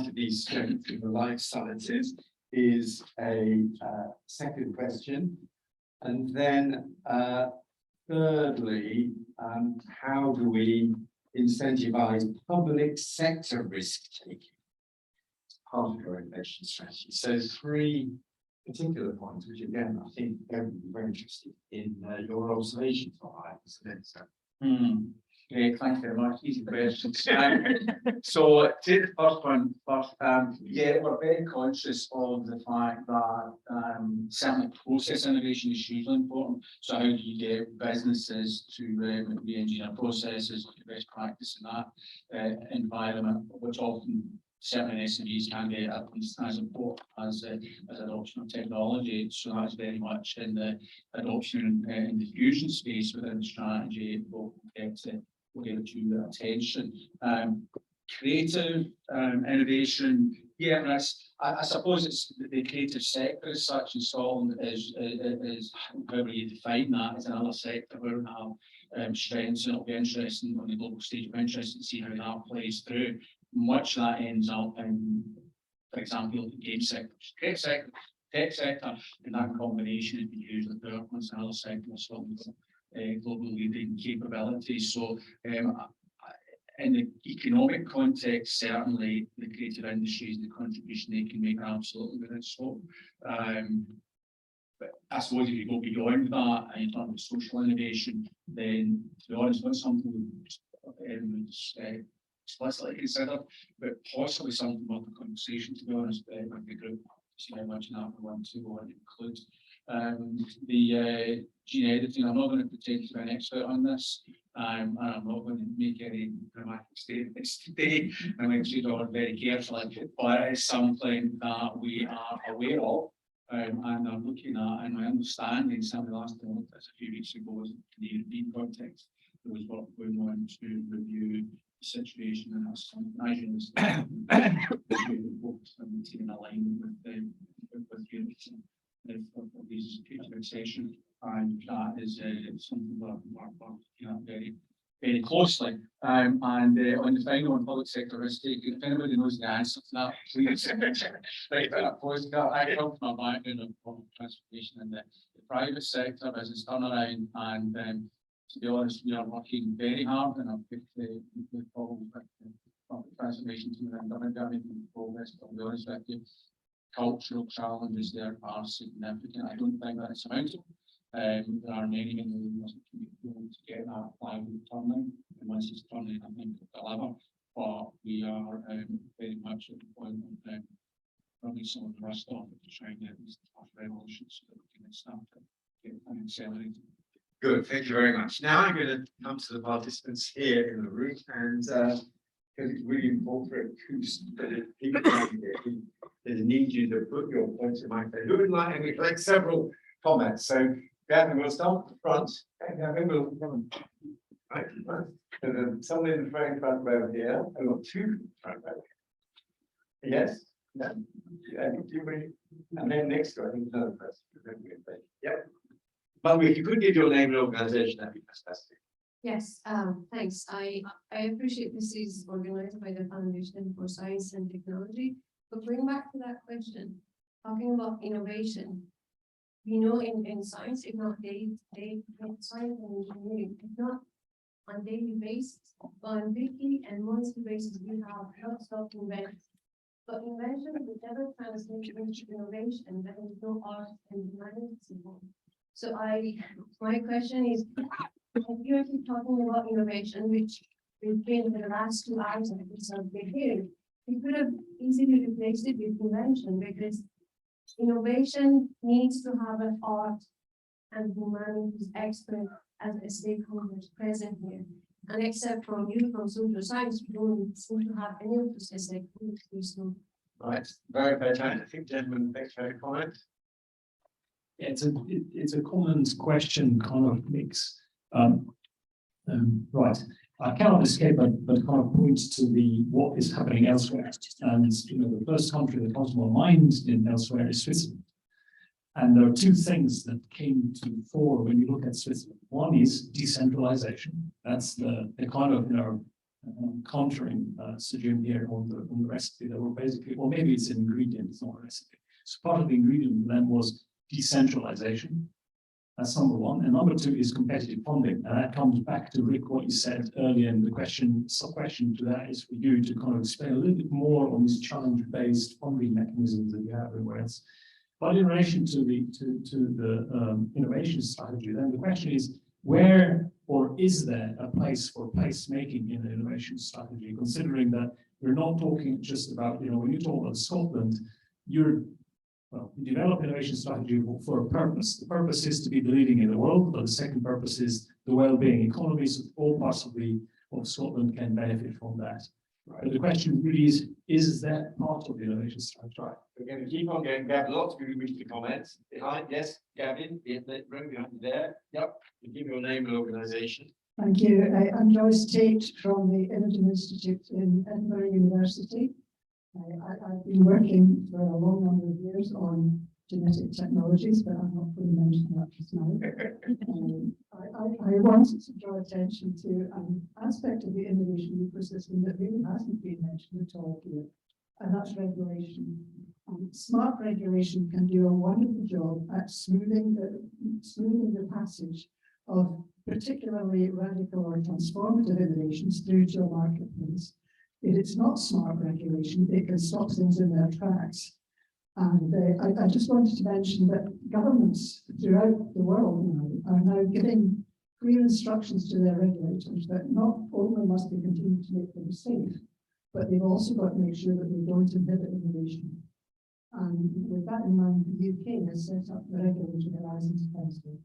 of these strengths in the life sciences? Is a second question. And then thirdly, how do we incentivize public sector risk taking as part of your innovation strategy? So three particular points, which again, I think everyone will be very interested in your observations on. Great, thank you very much. Easy questions. So take the first one first. Yeah, we're very conscious of the fact that certainly process innovation is hugely important. So how do you get businesses to re-engineer processes, best practice in that environment, which often certainly SMEs can be at least as important as adoption of technology. So that's very much in the adoption in the fusion space within the strategy. We'll get due attention. Creative innovation, yeah, that's, I suppose it's the creative sector as such in Scotland is however you define that as another sector where we have strengths, and it'll be interesting on the global stage. We're interested to see how that plays through. Much of that ends up in, for example, the game sector, tech sector, and that combination is used with developments and other sectors. So global leading capabilities. So in the economic context, certainly the creative industries, the contribution they can make are absolutely within scope. But I suppose if you go beyond that and you talk about social innovation, then to be honest, not something we explicitly considered, but possibly something worth the conversation, to be honest, with the group. See how much that we want to include. The gene editing, I'm not going to pretend to be an expert on this, and I'm not going to make any dramatic statements today. I'm going to treat it very carefully, but it's something that we are aware of, and I'm looking at, and my understanding, some of the last time I looked at this a few weeks ago, was in the European context. There was work going on to review the situation, and that's something I usually focus on maintaining alignment with Europe. Of these future session, and that is something that we're looking at very, very closely. And on the final one, public sector risk taking, if anybody knows the answer to that, please. Right, I come from a background of public transportation in the private sector, business turnaround, and to be honest, we are working very hard and I've picked the problem with public transformation to the government progress, but I'll be honest with you. Cultural challenges there are significant. I don't think that's surmountable. There are many ways to get that flywheel turning, and once it's turning, I think it'll deliver. But we are very much at the point of running some of the rest off to try and get these tough revolutions so that we can start to get and accelerate. Good, thank you very much. Now I'm going to come to the participants here in the room, and because it's really important for acoustic, people they need you to put your points in my face. Who would like, and we collect several comments. So Gavin, we'll start at the front. Gavin, we'll come right in front. And then someone in the front row here. I've got two front row. Yes. Yeah. And then next to I think another person. Yep. But if you could give your name and organisation, that'd be fantastic. Yes, thanks. I appreciate this is organised by the Foundation for Science and Technology. But bring back to that question, talking about innovation. We know in science, if not science and engineering, if not on daily basis, but on weekly and monthly basis, we have lots of inventions. But invention will never translate into innovation. There is no art and humanities involved. So my question is, if you keep talking about innovation, which we've been for the last 2 hours of this here, we could have easily replaced it with invention, because innovation needs to have an art and humanities expert as a stakeholders present here. And except from you from social science, we don't seem to have any of this as stakeholders. Right, very fair time. I think, gentlemen, thanks for your comment. It's a common question, kind of mix. Right, I cannot escape but kind of points to what is happening elsewhere. And the first country that comes to my mind elsewhere is Switzerland. And there are two things that came to the fore when you look at Switzerland. One is decentralization. That's the kind of conjuring suggestion here on the recipe that were basically, or maybe it's an ingredient, it's not a recipe. So part of the ingredient then was decentralization. That's number one. And number two is competitive funding. And that comes back to Rick, what you said earlier, and the sub-question to that is for you to kind of explain a little bit more on these challenge-based funding mechanisms that you have in Willetts. But in relation to the innovation strategy, then the question is, where or is there a place for placemaking in the innovation strategy, considering that we're not talking just about, when you talk about Scotland, you develop innovation strategy for a purpose. The purpose is to be the leading in the world, but the second purpose is the well-being economies of all parts of Scotland can benefit from that. Right. But the question really is that part of the innovation strategy? Right. We're going to keep on going. Gavin, lots of people wish to comment. Behind, yes, Gavin, in the room behind you there. Yep. You give your name and organisation. Thank you. I'm Joyce Tate from the Imogen Institute in Edinburgh University. I've been working for a long number of years on genetic technologies, but I'm not going to mention that just now. I wanted to draw attention to an aspect of the innovation ecosystem that really hasn't been mentioned at all here, and that's regulation. Smart regulation can do a wonderful job at smoothing the passage of particularly radical or transformative innovations through to a marketplace. If it's not smart regulation, it can stop things in their tracks. And I just wanted to mention that governments throughout the world are now giving clear instructions to their regulators that not only must they continue to make them safe, but they've also got to make sure that they don't inhibit innovation. And with that in mind, the UK has set up the Regulatory Horizons Council,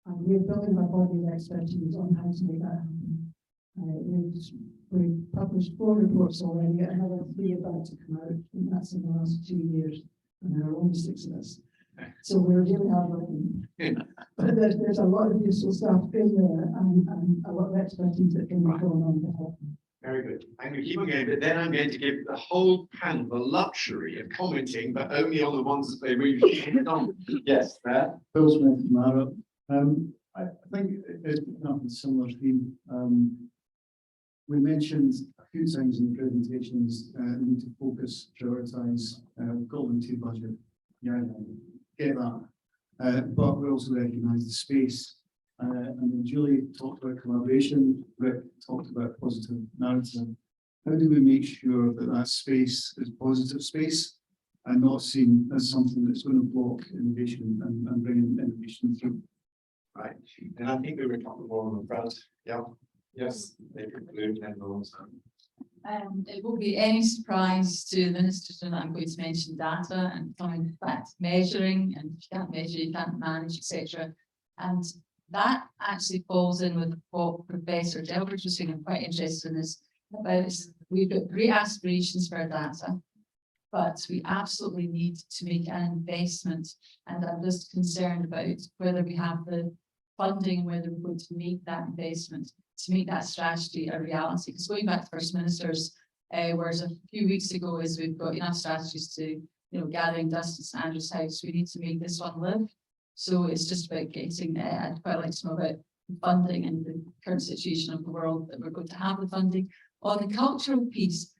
and we're building a body of expertise on how to make that happen. We've published 4 reports already, another 3 about to come out, and that's in the last 2 years, and there are only 6 of us. So we're really hard working. But there's a lot of useful stuff in there, and a lot of expertise that can be going on to help them. Very good. I'm going to keep on going, but then I'm going to give the whole panel the luxury of commenting, but only on the ones that they really on. Yes, there. Bill Smith, Mara. I think it's not a similar theme. We mentioned a few times in the presentations, need to focus, prioritize, Golden 2 budget. Yeah, get that. But we also recognise the space. And then Julie talked about collaboration, Rick talked about positive narrative. How do we make sure that that space is positive space and not seen as something that's going to block innovation and bring innovation through? Right. And I think we were talking more on the front. Yeah. Yes, they conclude and also. It won't be any surprise to the ministers that I'm going to mention data and coming back to measuring, and if you can't measure, you can't manage, etc. And that actually falls in with what Professor Delbridge was saying. I'm quite interested in this. About we've got great aspirations for our data, but we absolutely need to make an investment. And I'm just concerned about whether we have the funding, whether we're going to make that investment to make that strategy a reality. Because going back to First Minister's words a few weeks ago is we've got enough strategies to, gathering dust in St Andrew's House. We need to make this one live. So it's just about getting, I'd quite like to know about funding and the current situation of the world that we're going to have the funding. On the cultural piece,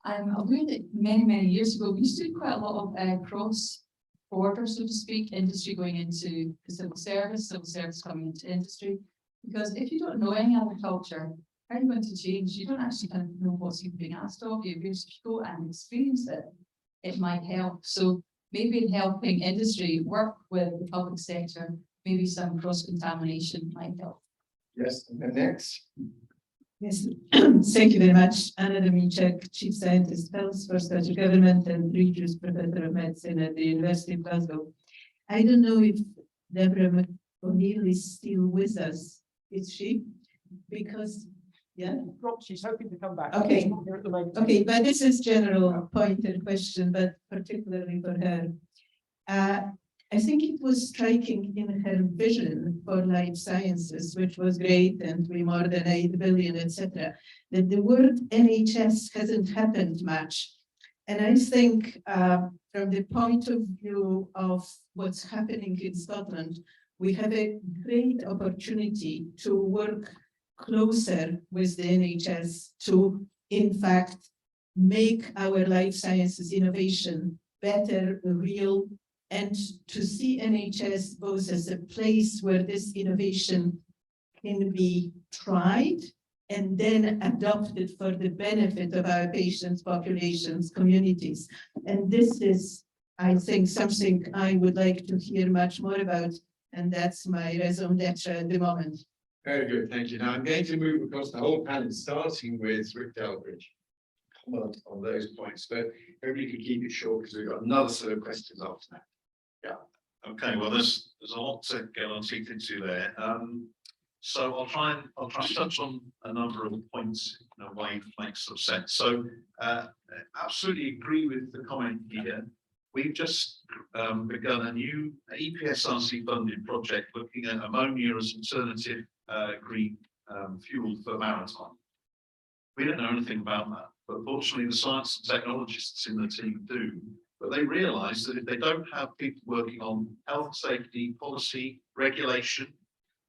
I'm aware that many years ago, we used to do quite a lot of cross-border, so to speak, industry going into the civil service coming into industry. Because if you don't know any other culture, how are you going to change? You don't actually kind of know what's even being asked of you. If you go and experience it, it might help. So maybe in helping industry work with the public sector, maybe some cross-contamination might help. Yes, and next. Yes, thank you very much. Anna Demichek, Chief Scientist, Health for Scottish Government and Regis Professor of Medicine at the University of Glasgow. I don't know if Deborah O'Neill is still with us. Is she? Because, yeah. She's hoping to come back. Okay. Okay, but this is general point and question, but particularly for her. I think it was striking in her vision for life sciences, which was great, and we more than 8 billion, etc., that the word NHS hasn't happened much. And I think from the point of view of what's happening in Scotland, we have a great opportunity to work closer with the NHS to, in fact, make our life sciences innovation better, real, and to see NHS both as a place where this innovation can be tried and then adopted for the benefit of our patients, populations, communities. And this is, I think, something I would like to hear much more about, and that's my raison d'etre at the moment. Very good, thank you. Now I'm going to move across the whole panel, starting with Rick Delbridge. Comment on those points, but everybody can keep it short because we've got another set of questions after that. Okay, well, there's a lot to get our teeth into there. So I'll try and touch on a number of points in a way that makes some sense. So absolutely agree with the comment here. We've just begun a new EPSRC funded project looking at ammonia as alternative green fuel for maritime. We don't know anything about that, but fortunately the science and technologists in the team do. But they realise that if they don't have people working on health, safety, policy, regulation,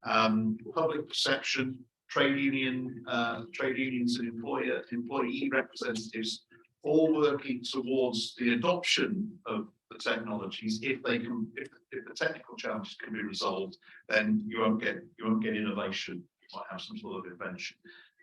public perception, trade unions and employee representatives, all working towards the adoption of the technologies, if the technical challenges can be resolved, then you won't get innovation. You might have some sort of invention.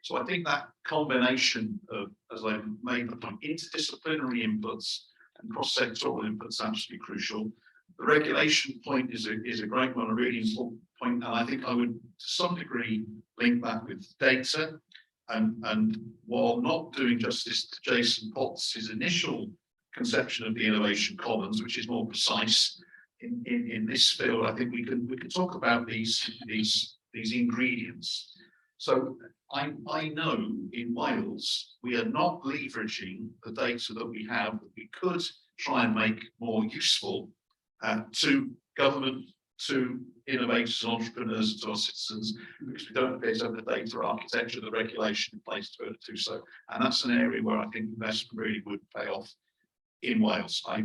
So I think that combination of, as I made the point, interdisciplinary inputs and cross-sectoral inputs absolutely crucial. The regulation point is a great one, a really important point, and I think I would to some degree link that with data. And while not doing justice to Jason Potts' initial conception of the innovation commons, which is more precise in this field, I think we can talk about these ingredients. So I know in Wales we are not leveraging the data that we have that we could try and make more useful to government, to innovators and entrepreneurs, to our citizens, because we don't appear to have the data architecture, the regulation in place to be able to do so. And that's an area where I think investment really would pay off in Wales. I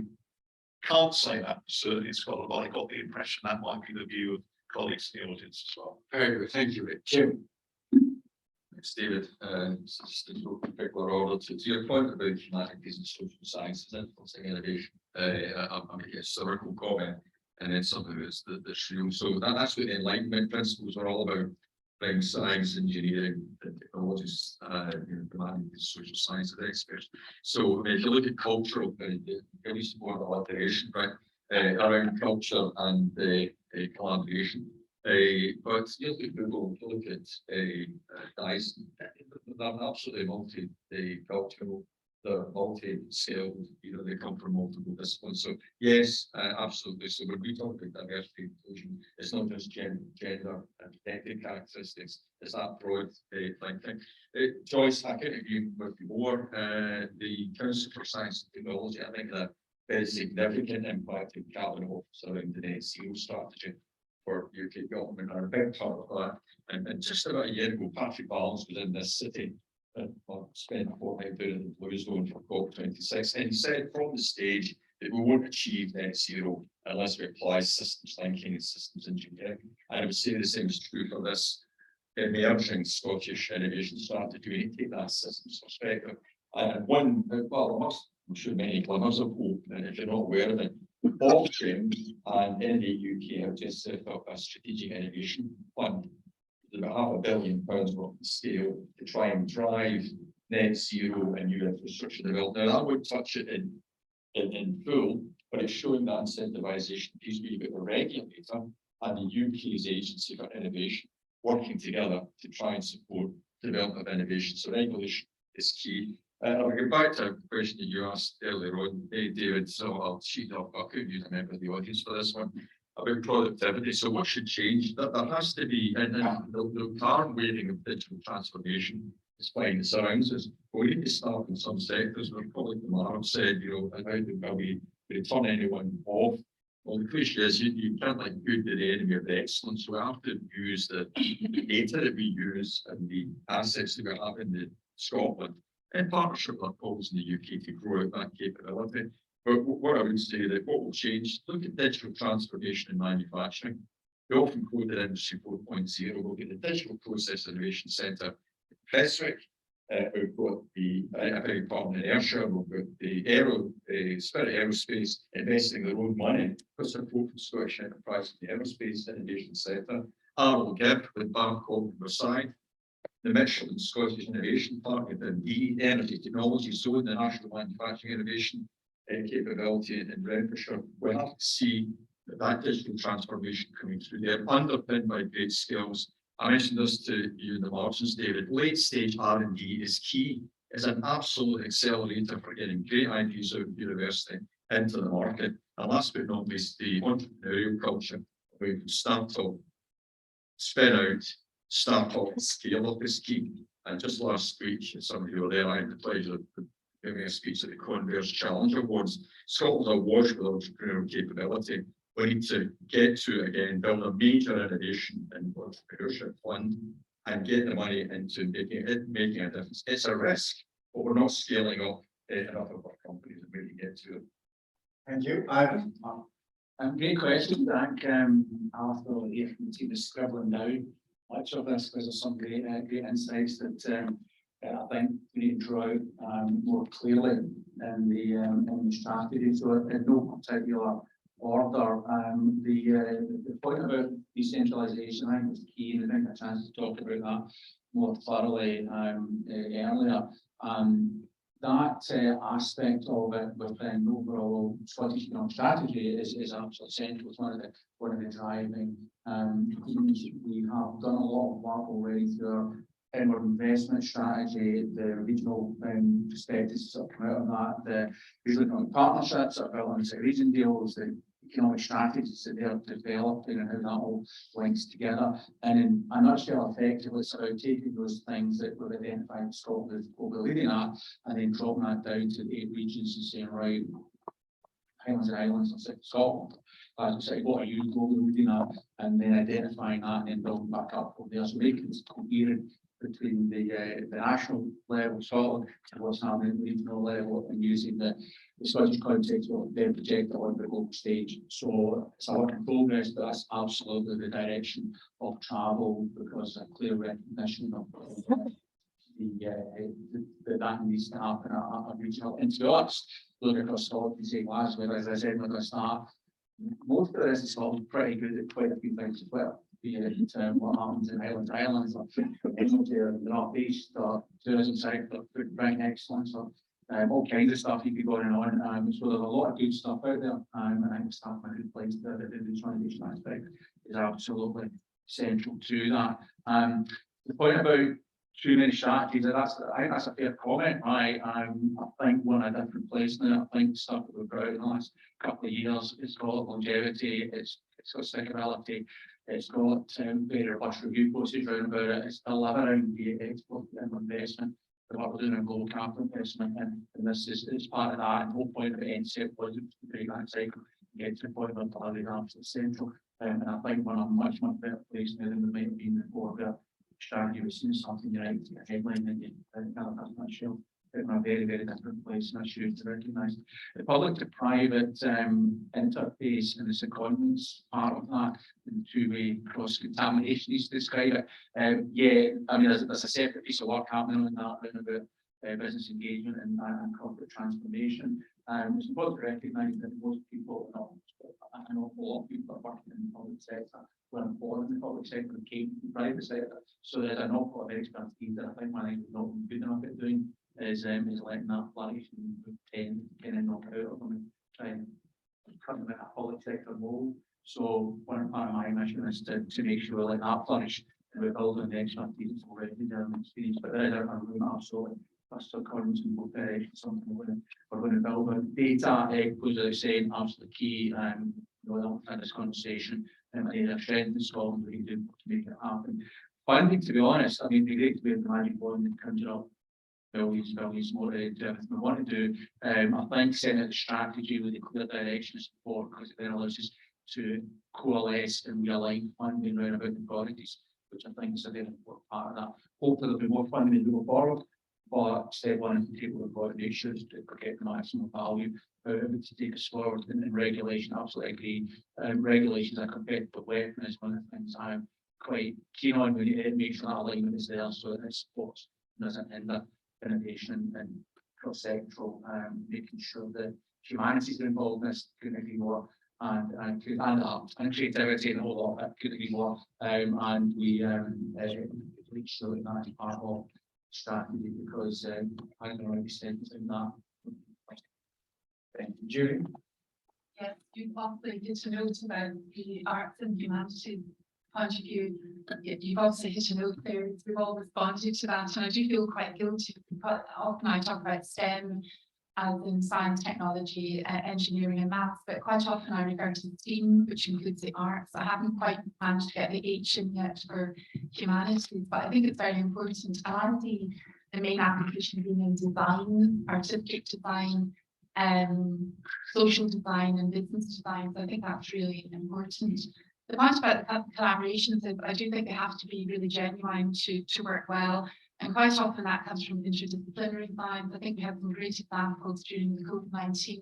can't say that certainly in Scotland, but I got the impression that might be the view of colleagues in the audience as well. Very good, thank you, Rick. Jim. Thanks, David. Just in no particular order to your point about humanities and social sciences influencing innovation. I guess a circle comment, and then something that's real. So that's what the Enlightenment principles are all about: bringing science, engineering, and technologies, humanities, social sciences experts. So if you look at cultural, there needs to be more alliteration, right, around culture and collaboration. But you look at Google, you look at Dyson, they're absolutely multi-cultural, they're multi-scaled, they come from multiple disciplines. So yes, absolutely. So when we talk about diversity and inclusion, it's not just gender and ethnic characteristics, it's that broad thing. Joyce, I couldn't agree with you more. The Council for Science and Technology, I think that very significant impact in cabinet office around the net zero strategy for UK government are a big part of that. And just about a year ago, Patrick Barnes was in this city and spent a fortnight down in the Blue Zone for COP26, and he said from the stage that we won't achieve net zero unless we apply systems thinking and systems engineering. And I would say the same is true for this emerging Scottish innovation strategy. We need to take that systems perspective. And I'm sure many glimmers of hope, and if you're not aware of it, Ofgem and in the UK have just set up a strategic innovation fund. There's about £500 million worth of scale to try and drive net zero and new infrastructure development. Now that would touch it in full, but it's showing that incentivization piece where you've got the regulator and the UK's Agency for Innovation working together to try and support development of innovation. So regulation is key. I'll get back to a question that you asked earlier on, David, so I'll cheat up. I couldn't use a member of the audience for this one, about productivity. So what should change? There has to be, and the current waving of digital transformation is fine, it surrounds us, but we need to start in some sectors where, probably Tamara said, how do we turn anyone off Well, the cliche is you can't like good to the enemy of the excellent, so we have to use the data that we use and the assets that we have in Scotland in partnership with our colleagues in the UK to grow out that capability. But what I would say that what will change, look at digital transformation in manufacturing. We often quote the Industry 4.0, we'll get the Digital Process Innovation Centre in Fitzpatrick. We've got the, I beg your pardon, inertia, we've got the Spirit Aerospace investing their own money for support from Scottish Enterprise in the Aerospace Innovation Centre. Arnold Gibb with Babcock and Versailles, the Michelin Scottish Innovation Park at Dundee, Energy Technology Zone, the National Manufacturing Innovation capability in Renfrewshire. We have to see that digital transformation coming through there, underpinned by great skills. I mentioned this to you in the margins, David. Late stage R&D is key, is an absolute accelerator for getting great ideas out of university into the market. And last but not least, the entrepreneurial culture. We start to spin out, start up, scale up is key. And just last week, some of you were there, I had the pleasure of giving a speech at the Converse Challenge Awards. Scotland's awash with entrepreneurial capability. We need to get to, again, build a major innovation and entrepreneurship fund and get the money into making a difference. It's a risk, but we're not scaling up enough of our companies to really get to it. Thank you. Ivan? Great question. I think Alistair here from the team is scribbling down much of this because there's some great insights that I think we need to draw out more clearly in the strategy. So in no particular order, the point about decentralisation, I think, was key, and I didn't get a chance to talk about that more thoroughly earlier. That aspect of it within overall Scottish economic strategy is absolutely central. It's one of the driving themes. We have done a lot of work already through our inward investment strategy, the regional perspectives that come out of that, the regional economic partnerships that are built into region deals, the economic strategies that they're developing and how that all links together. And in a nutshell, effectively, it's about taking those things that we've identified in Scotland as what we're leading at, and then dropping that down to the 8 regions and saying, right, Highlands and Islands and Scotland, as we say, what are you globally leading at? And then identifying that and then building back up from there. So making it coherent between the national level, Scotland, and what's happening at the regional level, and using the Scottish context will then project it on the global stage. So it's a work in progress, but that's absolutely the direction of travel, because a clear recognition of that needs to happen at a regional. And to us, look across Scotland and say, Glasgow, as I said at the start, most of the rest of Scotland is pretty good at quite a few things as well. Be it what happens in Highlands Islands, or the North East, or tourism sector, food brand excellence, or all kinds of stuff you could go on. So there's a lot of good stuff out there, and I think staff in a good place. The digitalisation aspect is absolutely central to that. The point about too many strategies, I think that's a fair comment. I think we're in a different place now. I think stuff that we've got out in the last couple of years, it's got longevity, it's got stickability, it's got very robust review process around about it. It's delivering the export and investment that we're doing in global capital investment, and this is part of that. And the whole point of the NCEP was to break that cycle, get to the point where delivery is absolutely central. And I think we're in a much better place now than we might have been before. The strategy was seeing something right to the headline, and that's not sure. In a very different place, and that's huge to recognise. The public to private interface and the secondments part of that, and two-way cross contamination is to describe it. Yeah, I mean, there's a separate piece of work happening on that about business engagement and corporate transformation. It's important to recognise that most people, an awful lot of people are working in the public sector, were born in the public sector and came from the private sector. So there's an awful lot of expertise that I think we've not been good enough at doing. Is letting that flourish and pretend kind of knock out of them and try and cut them in a public sector mold. So one part of my mission is to make sure we let that flourish, and we're building the expertise that's already there and experience. But there is a room absolutely for accordance in both directions, something we're going to build on. Data, as I said, absolutely key. We'll have this conversation and a strength in Scotland we can do to make it happen. Funding, to be honest, I mean, it'd be great to be in the magic wand and conjure up billions more to do everything we want to do. I think setting out the strategy with a clear direction is important because it then allows us to coalesce and realign funding around about the priorities, which I think is a very important part of that. Hopefully there'll be more funding to go forward, but step one is to take what we've got to make sure to get the maximum value out of it to take us forward. And regulation, absolutely agree. Regulation is a competitive weapon is one of the things I'm quite keen on. We need to make sure that alignment is there so that it supports and doesn't hinder innovation and cross-sectoral, making sure that humanities are involved in this, couldn't agree more, and creativity and a whole lot of that, couldn't agree more. And we make sure that that is part of strategy because I don't know if you in that. Thank you, Julie. Yes, you obviously hit a note about the arts and humanities point of view. You've obviously hit a note there. We've all responded to that, and I do feel quite guilty. But often I talk about STEM as in science, technology, engineering, and maths, but quite often I refer to STEAM, which includes the arts. I haven't quite managed to get the H in yet for humanities, but I think it's very important. And I see the main application being in design, artistic design, social design and business design. So I think that's really important. The point about collaborations is I do think they have to be really genuine to work well. And quite often that comes from interdisciplinary science. I think we have some great examples during the COVID-19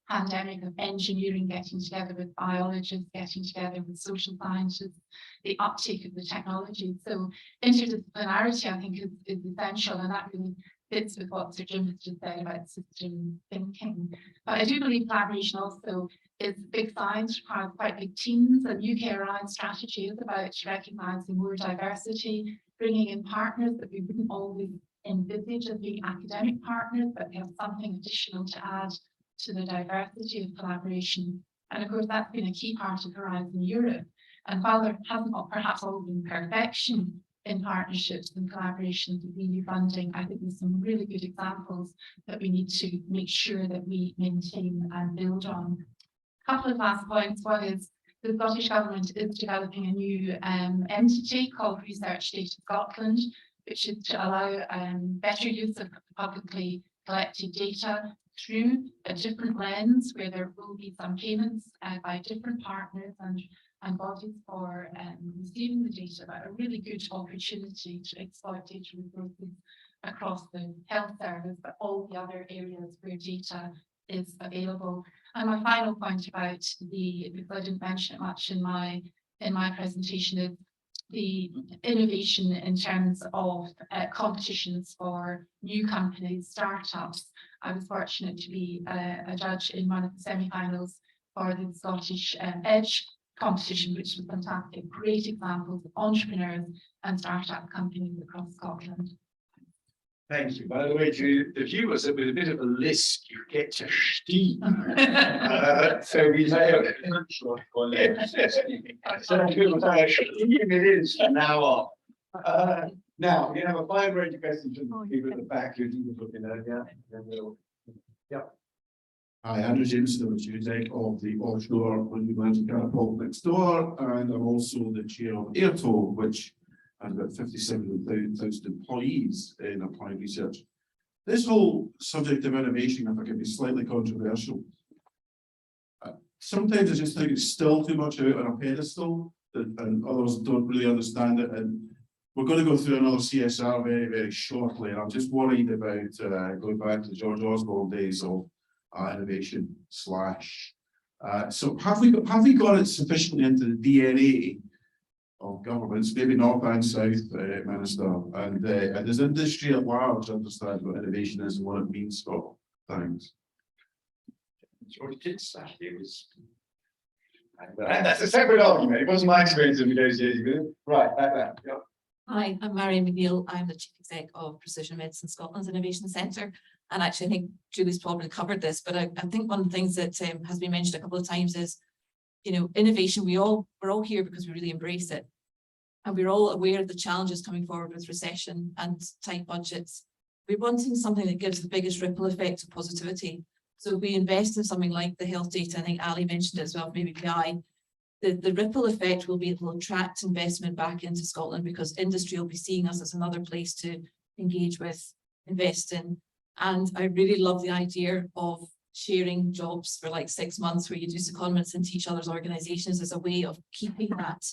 pandemic of engineering getting together with biologists, getting together with social scientists, the uptake of the technology. So interdisciplinarity, I think, is essential, and that really fits with what Sir Jim has just said about system thinking. But I do believe collaboration also is big science, requires quite big teams, and UKRI's strategy is about recognising more diversity, bringing in partners that we wouldn't always envisage as being academic partners, but they have something additional to add to the diversity of collaboration. And of course, that's been a key part of Horizon Europe. And while there hasn't perhaps always been perfection in partnerships and collaborations with EU funding, I think there's some really good examples that we need to make sure that we maintain and build on. A couple of last points. One is the Scottish Government is developing a new entity called Research Data Scotland, which is to allow better use of publicly collected data through a different lens, where there will be some payments by different partners and bodies for receiving the data, but a really good opportunity to exploit data resources across the health service, but all the other areas where data is available. And my final point about because I didn't mention it much in my presentation, is the innovation in terms of competitions for new companies, startups. I was fortunate to be a judge in one of the semi-finals for the Scottish Edge competition, which was fantastic. Great examples of entrepreneurs and startup companies across Scotland. Thank you. By the way, to the viewers, it was a bit of a list. You get to steam. So we have it is from now on. Now we have a wide range of questions from people at the back who you were looking at. Yeah. Hi, Andrew James, the Chief Exec of the offshore Organisational Cardiff next door, and I'm also the chair of AirToll, which has about 57,000 employees in applied research. This whole subject of innovation, if I can be slightly controversial, sometimes I just think it's still too much out on a pedestal, and others don't really understand it. And we're going to go through another CSR very, very shortly, and I'm just worried about going back to the George Osborne days of innovation slash. So have we got it sufficiently into the DNA of governments, maybe north and south, Minister, and does industry at large understand what innovation is and what it means for things? George did say it was. And that's a separate argument. It wasn't my experience of negotiating with him. Right, back there. Yeah. Hi, I'm Marion McNeill. I'm the Chief Exec of Precision Medicine Scotland's Innovation Centre. And actually, I think Julie's probably covered this, but I think one of the things that has been mentioned a couple of times is, you know, innovation. We're all here because we really embrace it. And we're all aware of the challenges coming forward with recession and tight budgets. We're wanting something that gives the biggest ripple effect of positivity. So if we invest in something like the health data, I think Ali mentioned it as well, maybe PI, the ripple effect will attract investment back into Scotland because industry will be seeing us as another place to engage with invest in. And I really love the idea of sharing jobs for like 6 months where you do secondments and teach others organisations as a way of keeping that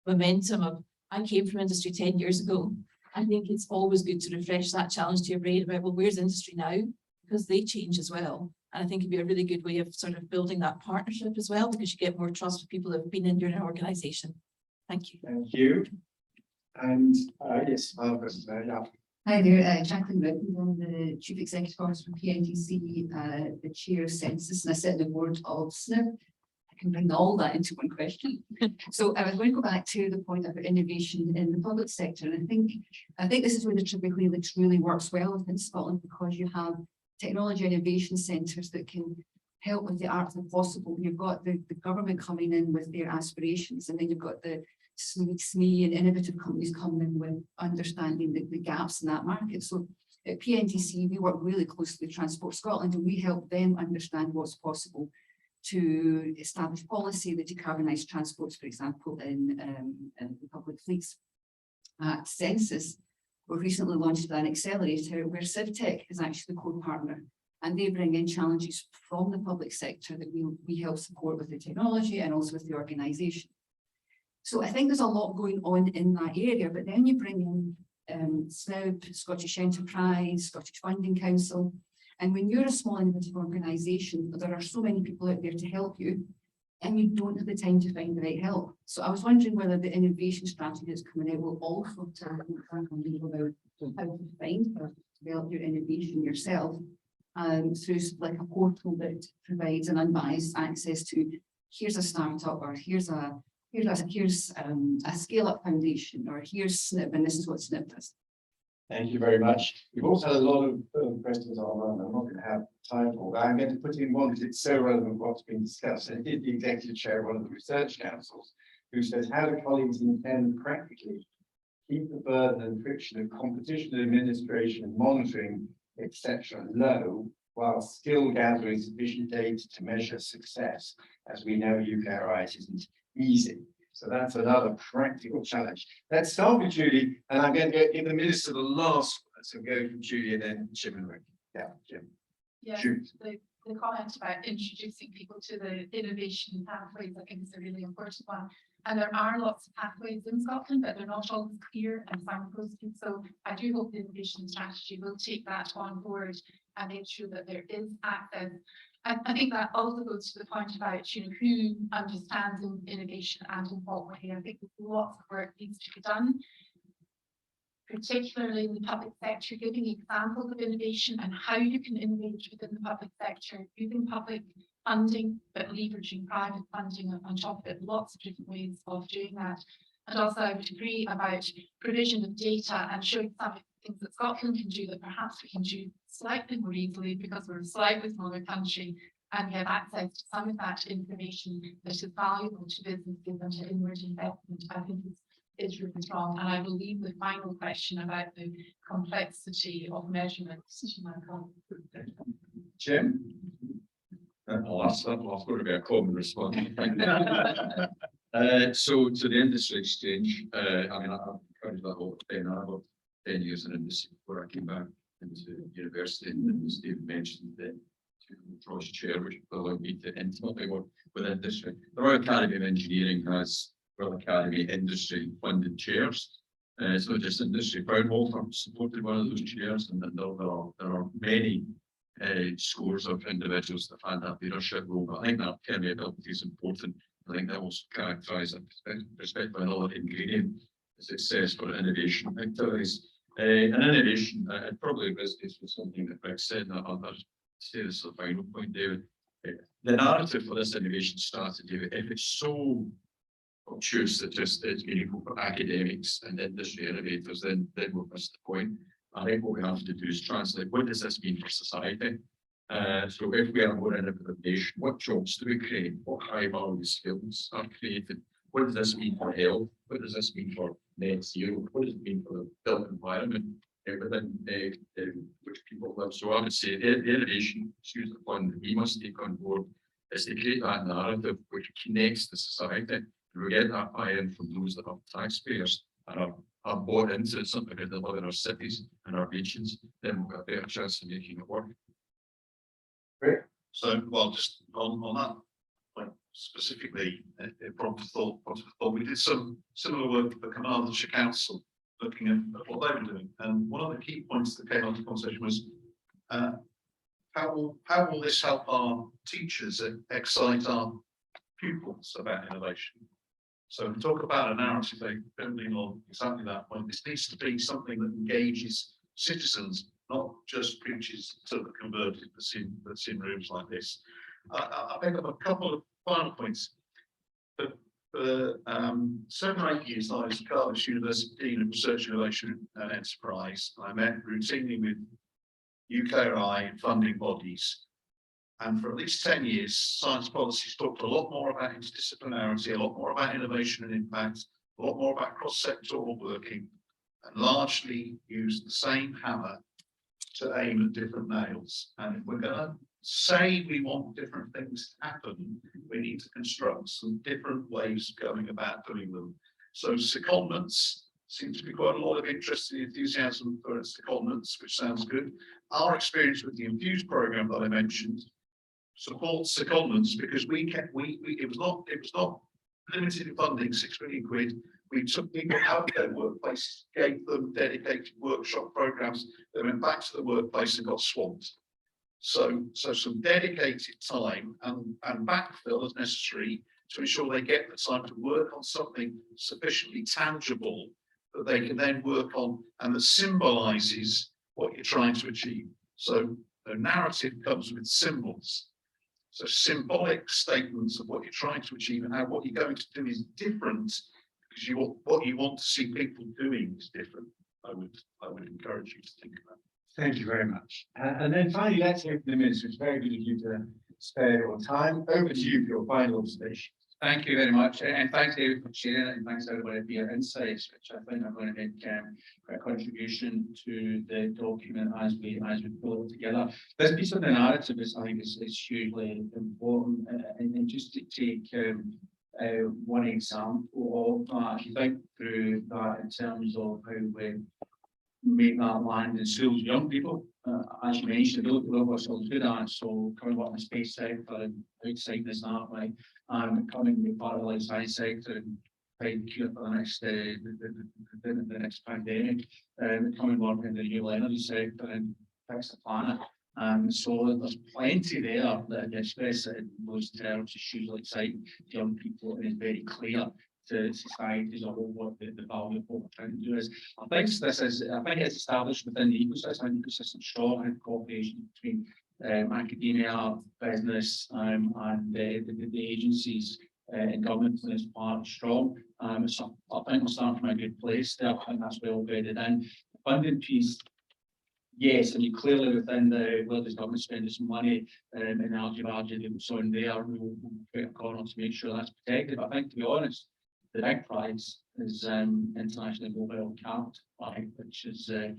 momentum of, I came from industry 10 years ago. I think it's always good to refresh that challenge to your brain about, well, where's industry now? Because they change as well. And I think it'd be a really good way of sort of building that partnership as well, because you get more trust with people that have been in your organisation. Thank you. Thank you. And yes, Margaret, yeah. Hi there, Jacqueline Britton, I'm the Chief Executive Officer for PNDC, the Chair of Census, and I sit on the board of SNP. I can bring all that into one question. So I was going to go back to the point about innovation in the public sector, and I think this is where the Triple Helix really works well within Scotland, because you have technology innovation centres that can help with the art of the possible. You've got the government coming in with their aspirations, and then you've got the SME and innovative companies coming in with understanding the gaps in that market. So at PNDC, we work really closely with Transport Scotland, and we help them understand what's possible to establish policy that decarbonised transports, for example, in the public fleets. At Census, we've recently launched an accelerator where CivTech is actually the core partner, and they bring in challenges from the public sector that we help support with the technology and also with the organisation. So I think there's a lot going on in that area, but then you bring in SNP, Scottish Enterprise, Scottish Funding Council, and when you're a small innovative organisation, there are so many people out there to help you, and you don't have the time to find the right help. So I was wondering whether the innovation strategy that's coming out will also talk about how to find or develop your innovation yourself, through like a portal that provides an unbiased access to, here's a startup, or here's a scale-up foundation, or here's SNP, and this is what SNP does. Thank you very much. We've also had a lot of questions online. I'm not going to have time for that. I'm going to put in one because it's so relevant to what's been discussed. And he's the executive chair of one of the research councils, who says, how do colleagues intend practically keep the burden and friction of competition administration, monitoring, etc. low, while still gathering sufficient data to measure success? As we know, UKRI isn't easy. So that's another practical challenge. Let's start with Julie, and I'm going to give the minister the last word. So go from Julie and then Jim and Rick. Yeah, Jim. Yeah, the comment about introducing people to the innovation pathways, I think is a really important one. And there are lots of pathways in Scotland, but they're not always clear and signposted. So I do hope the innovation strategy will take that on board and make sure that there is access. I think that also goes to the point about, who understands innovation and in what way. I think lots of work needs to be done, particularly in the public sector, giving examples of innovation and how you can innovate within the public sector, using public funding, but leveraging private funding on top of it. Lots of different ways of doing that. And also I would agree about provision of data and showing some things that Scotland can do that perhaps we can do slightly more easily because we're a slightly smaller country and we have access to some of that information that is valuable to businesses and to inward investment. I think is really strong. And I will leave the final question about the complexity of measurements to my colleague. Jim? I'll ask that. I'll go to be a common response. So to the industry exchange, I mean, I've covered that whole thing. I have 10 years in industry before I came back into university, and as Steve mentioned, the Ross chair, which allowed me to intimately work with industry. The Royal Academy of Engineering has Royal Academy industry funded chairs. It's not just industry. Brownwater supported one of those chairs, and then there are many scores of individuals that find that leadership role. But I think that permeability is important. I think that also characterises another ingredient of success for innovation activities. And innovation, it probably resonates with something that Rick said, and I'll say this is the final point, David. The narrative for this innovation strategy, if it's so obtuse that just it's meaningful for academics and industry innovators, then we'll miss the point. I think what we have to do is translate, what does this mean for society? So if we are more innovative nation, what jobs do we create? What high value skills are created? What does this mean for health? What does this mean for net zero? What does it mean for the built environment within which people live? So I would say the innovation, excuse the pun, that we must take on board is to create that narrative which connects to society. And we get that buy-in from those that are taxpayers. and are bought into something that they live in our cities and our regions, then we've got a better chance of making it work. So, well, just on that point specifically, it prompted thought, we did some similar work for the Cardiff Council, looking at what they were doing. And one of the key points that came out of the conversation was, how will this help our teachers excite our pupils about innovation? So we talk about a narrative, building on exactly that point. This needs to be something that engages citizens, not just preaches to the converted that's in rooms like this. I pick up a couple of final points. For 7 or 8 years, I was at Cardiff University Dean of Research, Innovation and Enterprise. I met routinely with UKRI and funding bodies. And for at least 10 years, science policies talked a lot more about interdisciplinarity, a lot more about innovation and impact, a lot more about cross-sectoral working, and largely used the same hammer to aim at different nails. And if we're going to say we want different things to happen, we need to construct some different ways of going about doing them. So secondments seems to be quite a lot of interest and enthusiasm for secondments, which sounds good. Our experience with the Infuse program that I mentioned supports secondments, because it was not limited in funding, £6 million. We took people out of their workplaces, gave them dedicated workshop programs. They went back to the workplace and got swamped. So some dedicated time and backfill as necessary to ensure they get the time to work on something sufficiently tangible that they can then work on and that symbolizes what you're trying to achieve. So the narrative comes with symbols. So symbolic statements of what you're trying to achieve and how what you're going to do is different, because what you want to see people doing is different. I would encourage you to think about. Thank you very much. And then finally, let's hear from the Minister. It's very good of you to spare your time. Over to you for your final observation. Thank you very much. And thanks, David, for sharing it. And thanks, everybody, for your insights, which I think are going to make a contribution to the document as we pull it together. This piece of the narrative I think is hugely important. And just to take one example of that, if you think through that in terms of how we make that land in schools, young people, as you mentioned, we look at what schools do that. So coming up in the space sector and outside this that way, coming to be part of the life science sector and finding cure for the next pandemic, coming work in the renewable energy sector and fix the planet. So there's plenty there that express it in those terms. It's hugely exciting to young people, and it's very clear to society as a whole what the value of what we're trying to do is. I think it's established within the ecosystem. The ecosystem strong and cooperation between academia, business, and the agencies and government for this part strong. So I think we're starting from a good place there. I think that's well bedded in. The funding piece, yes, and you clearly within the Willetts government spending some money in algae that was on there, we'll put a corner to make sure that's protected. But I think, to be honest, the big prize is internationally mobile card, which is there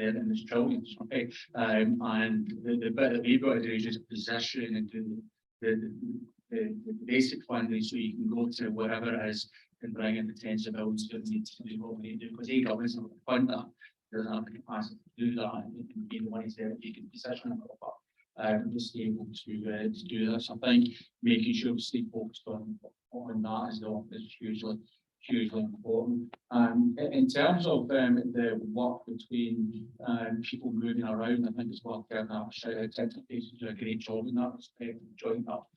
in this trillions, right? And the bit that we've got to do is just position and do the basic funding so you can go to wherever it is and bring in the tens of millions that need to do what we need to do, because government's not going to fund that. Doesn't have the capacity to do that, and it can be the ones there that you can position them up. Just able to do this. I think making sure we stay focused on that is hugely important. In terms of the work between people moving around, I think it's worth giving a shout out. Technical do a great job in that respect, joining up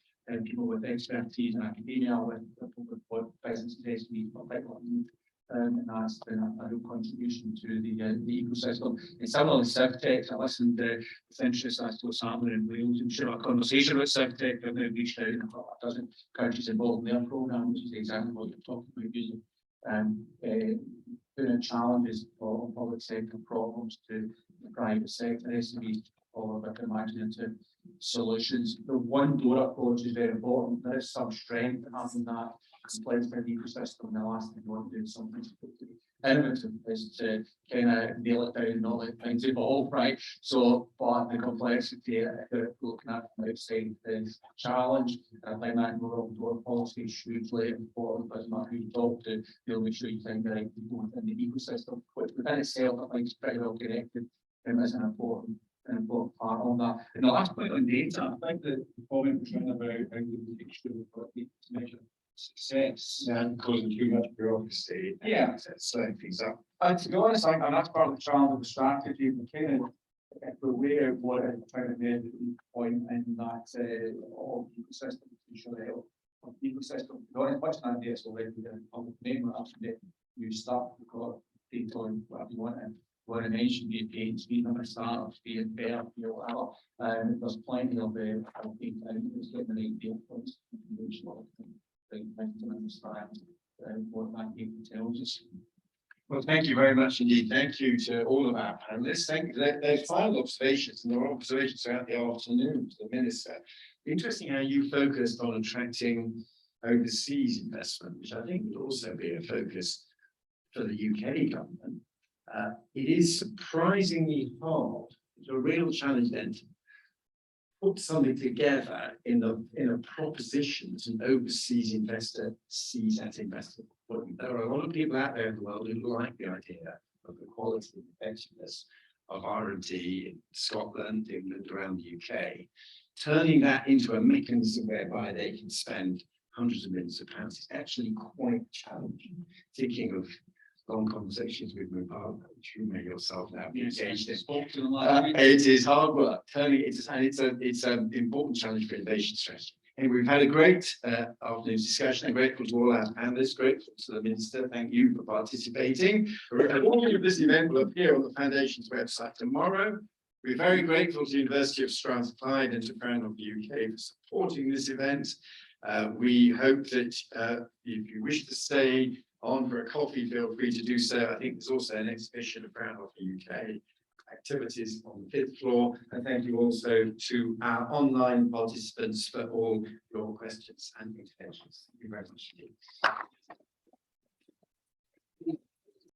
people with expertise in academia, with business SMEs, and that's been a real contribution to the ecosystem. And similarly, CivTech, I listened with interest as to what's happening in Wales, and sure, a conversation with CivTech, they've reached out and got a dozen countries involved in their programme, which is exactly what you're talking about, using putting challenges for public sector problems to the private sector, SMEs, all of it into solutions. The one door approach is very important. There is some strength in having that complexity of the ecosystem, and the last thing we want to do is something to elements is to kind of nail it down and not let things evolve, right? So, but the complexity if they're looking at from outside is a challenge. I think that door policy is hugely important, doesn't matter who you talk to, you'll make sure you find the right people within the ecosystem, which within itself I think is pretty well connected and is an important part of that. And the last point on data, I think that the comment was around about how we make sure we've got data to measure success. And causing too much bureaucracy. Yeah. Slowing things up. And to be honest, I think, and that's part of the challenge of the strategy, we kind of, if we're aware of what I'm trying to make at each point in that all ecosystem, to show the health of the ecosystem. To be honest, much of that data is already in the public domain, we're actually new stuff, we've got data on whatever you want, and what I mentioned, be it PhD, number of startups, be it better, be it whatever. There's plenty of data, it's getting the ideal points, to understand what that data tells us. Well, thank you very much indeed. Thank you to all of our panelists. Thank you. There's final observations, and there are observations throughout the afternoon to the Minister. Interesting how you focused on attracting overseas investment, which I think would also be a focus for the UK government. It is surprisingly hard. It's a real challenge then to put something together in a proposition that an overseas investor sees as investable. There are a lot of people out there in the world who like the idea of the quality and effectiveness of R&D in Scotland, England, around the UK. Turning that into a mechanism whereby they can spend hundreds of millions of pounds is actually quite challenging. Thinking of long conversations with Mubarak, which you may yourself now be engaged in. It is hard work. Turning it, and it's an important challenge for innovation strategy. And we've had a great afternoon's discussion. I'm grateful to all our panelists, grateful to the Minister. Thank you for participating. A recording of this event will appear on the Foundation's website tomorrow. We're very grateful to the University of Strathclyde and to Crown of the UK for supporting this event. We hope that if you wish to stay on for a coffee, feel free to do so. I think there's also an exhibition of Crown of the UK activities on the 5th floor. And thank you also to our online participants for all your questions and interventions. Thank you very much indeed.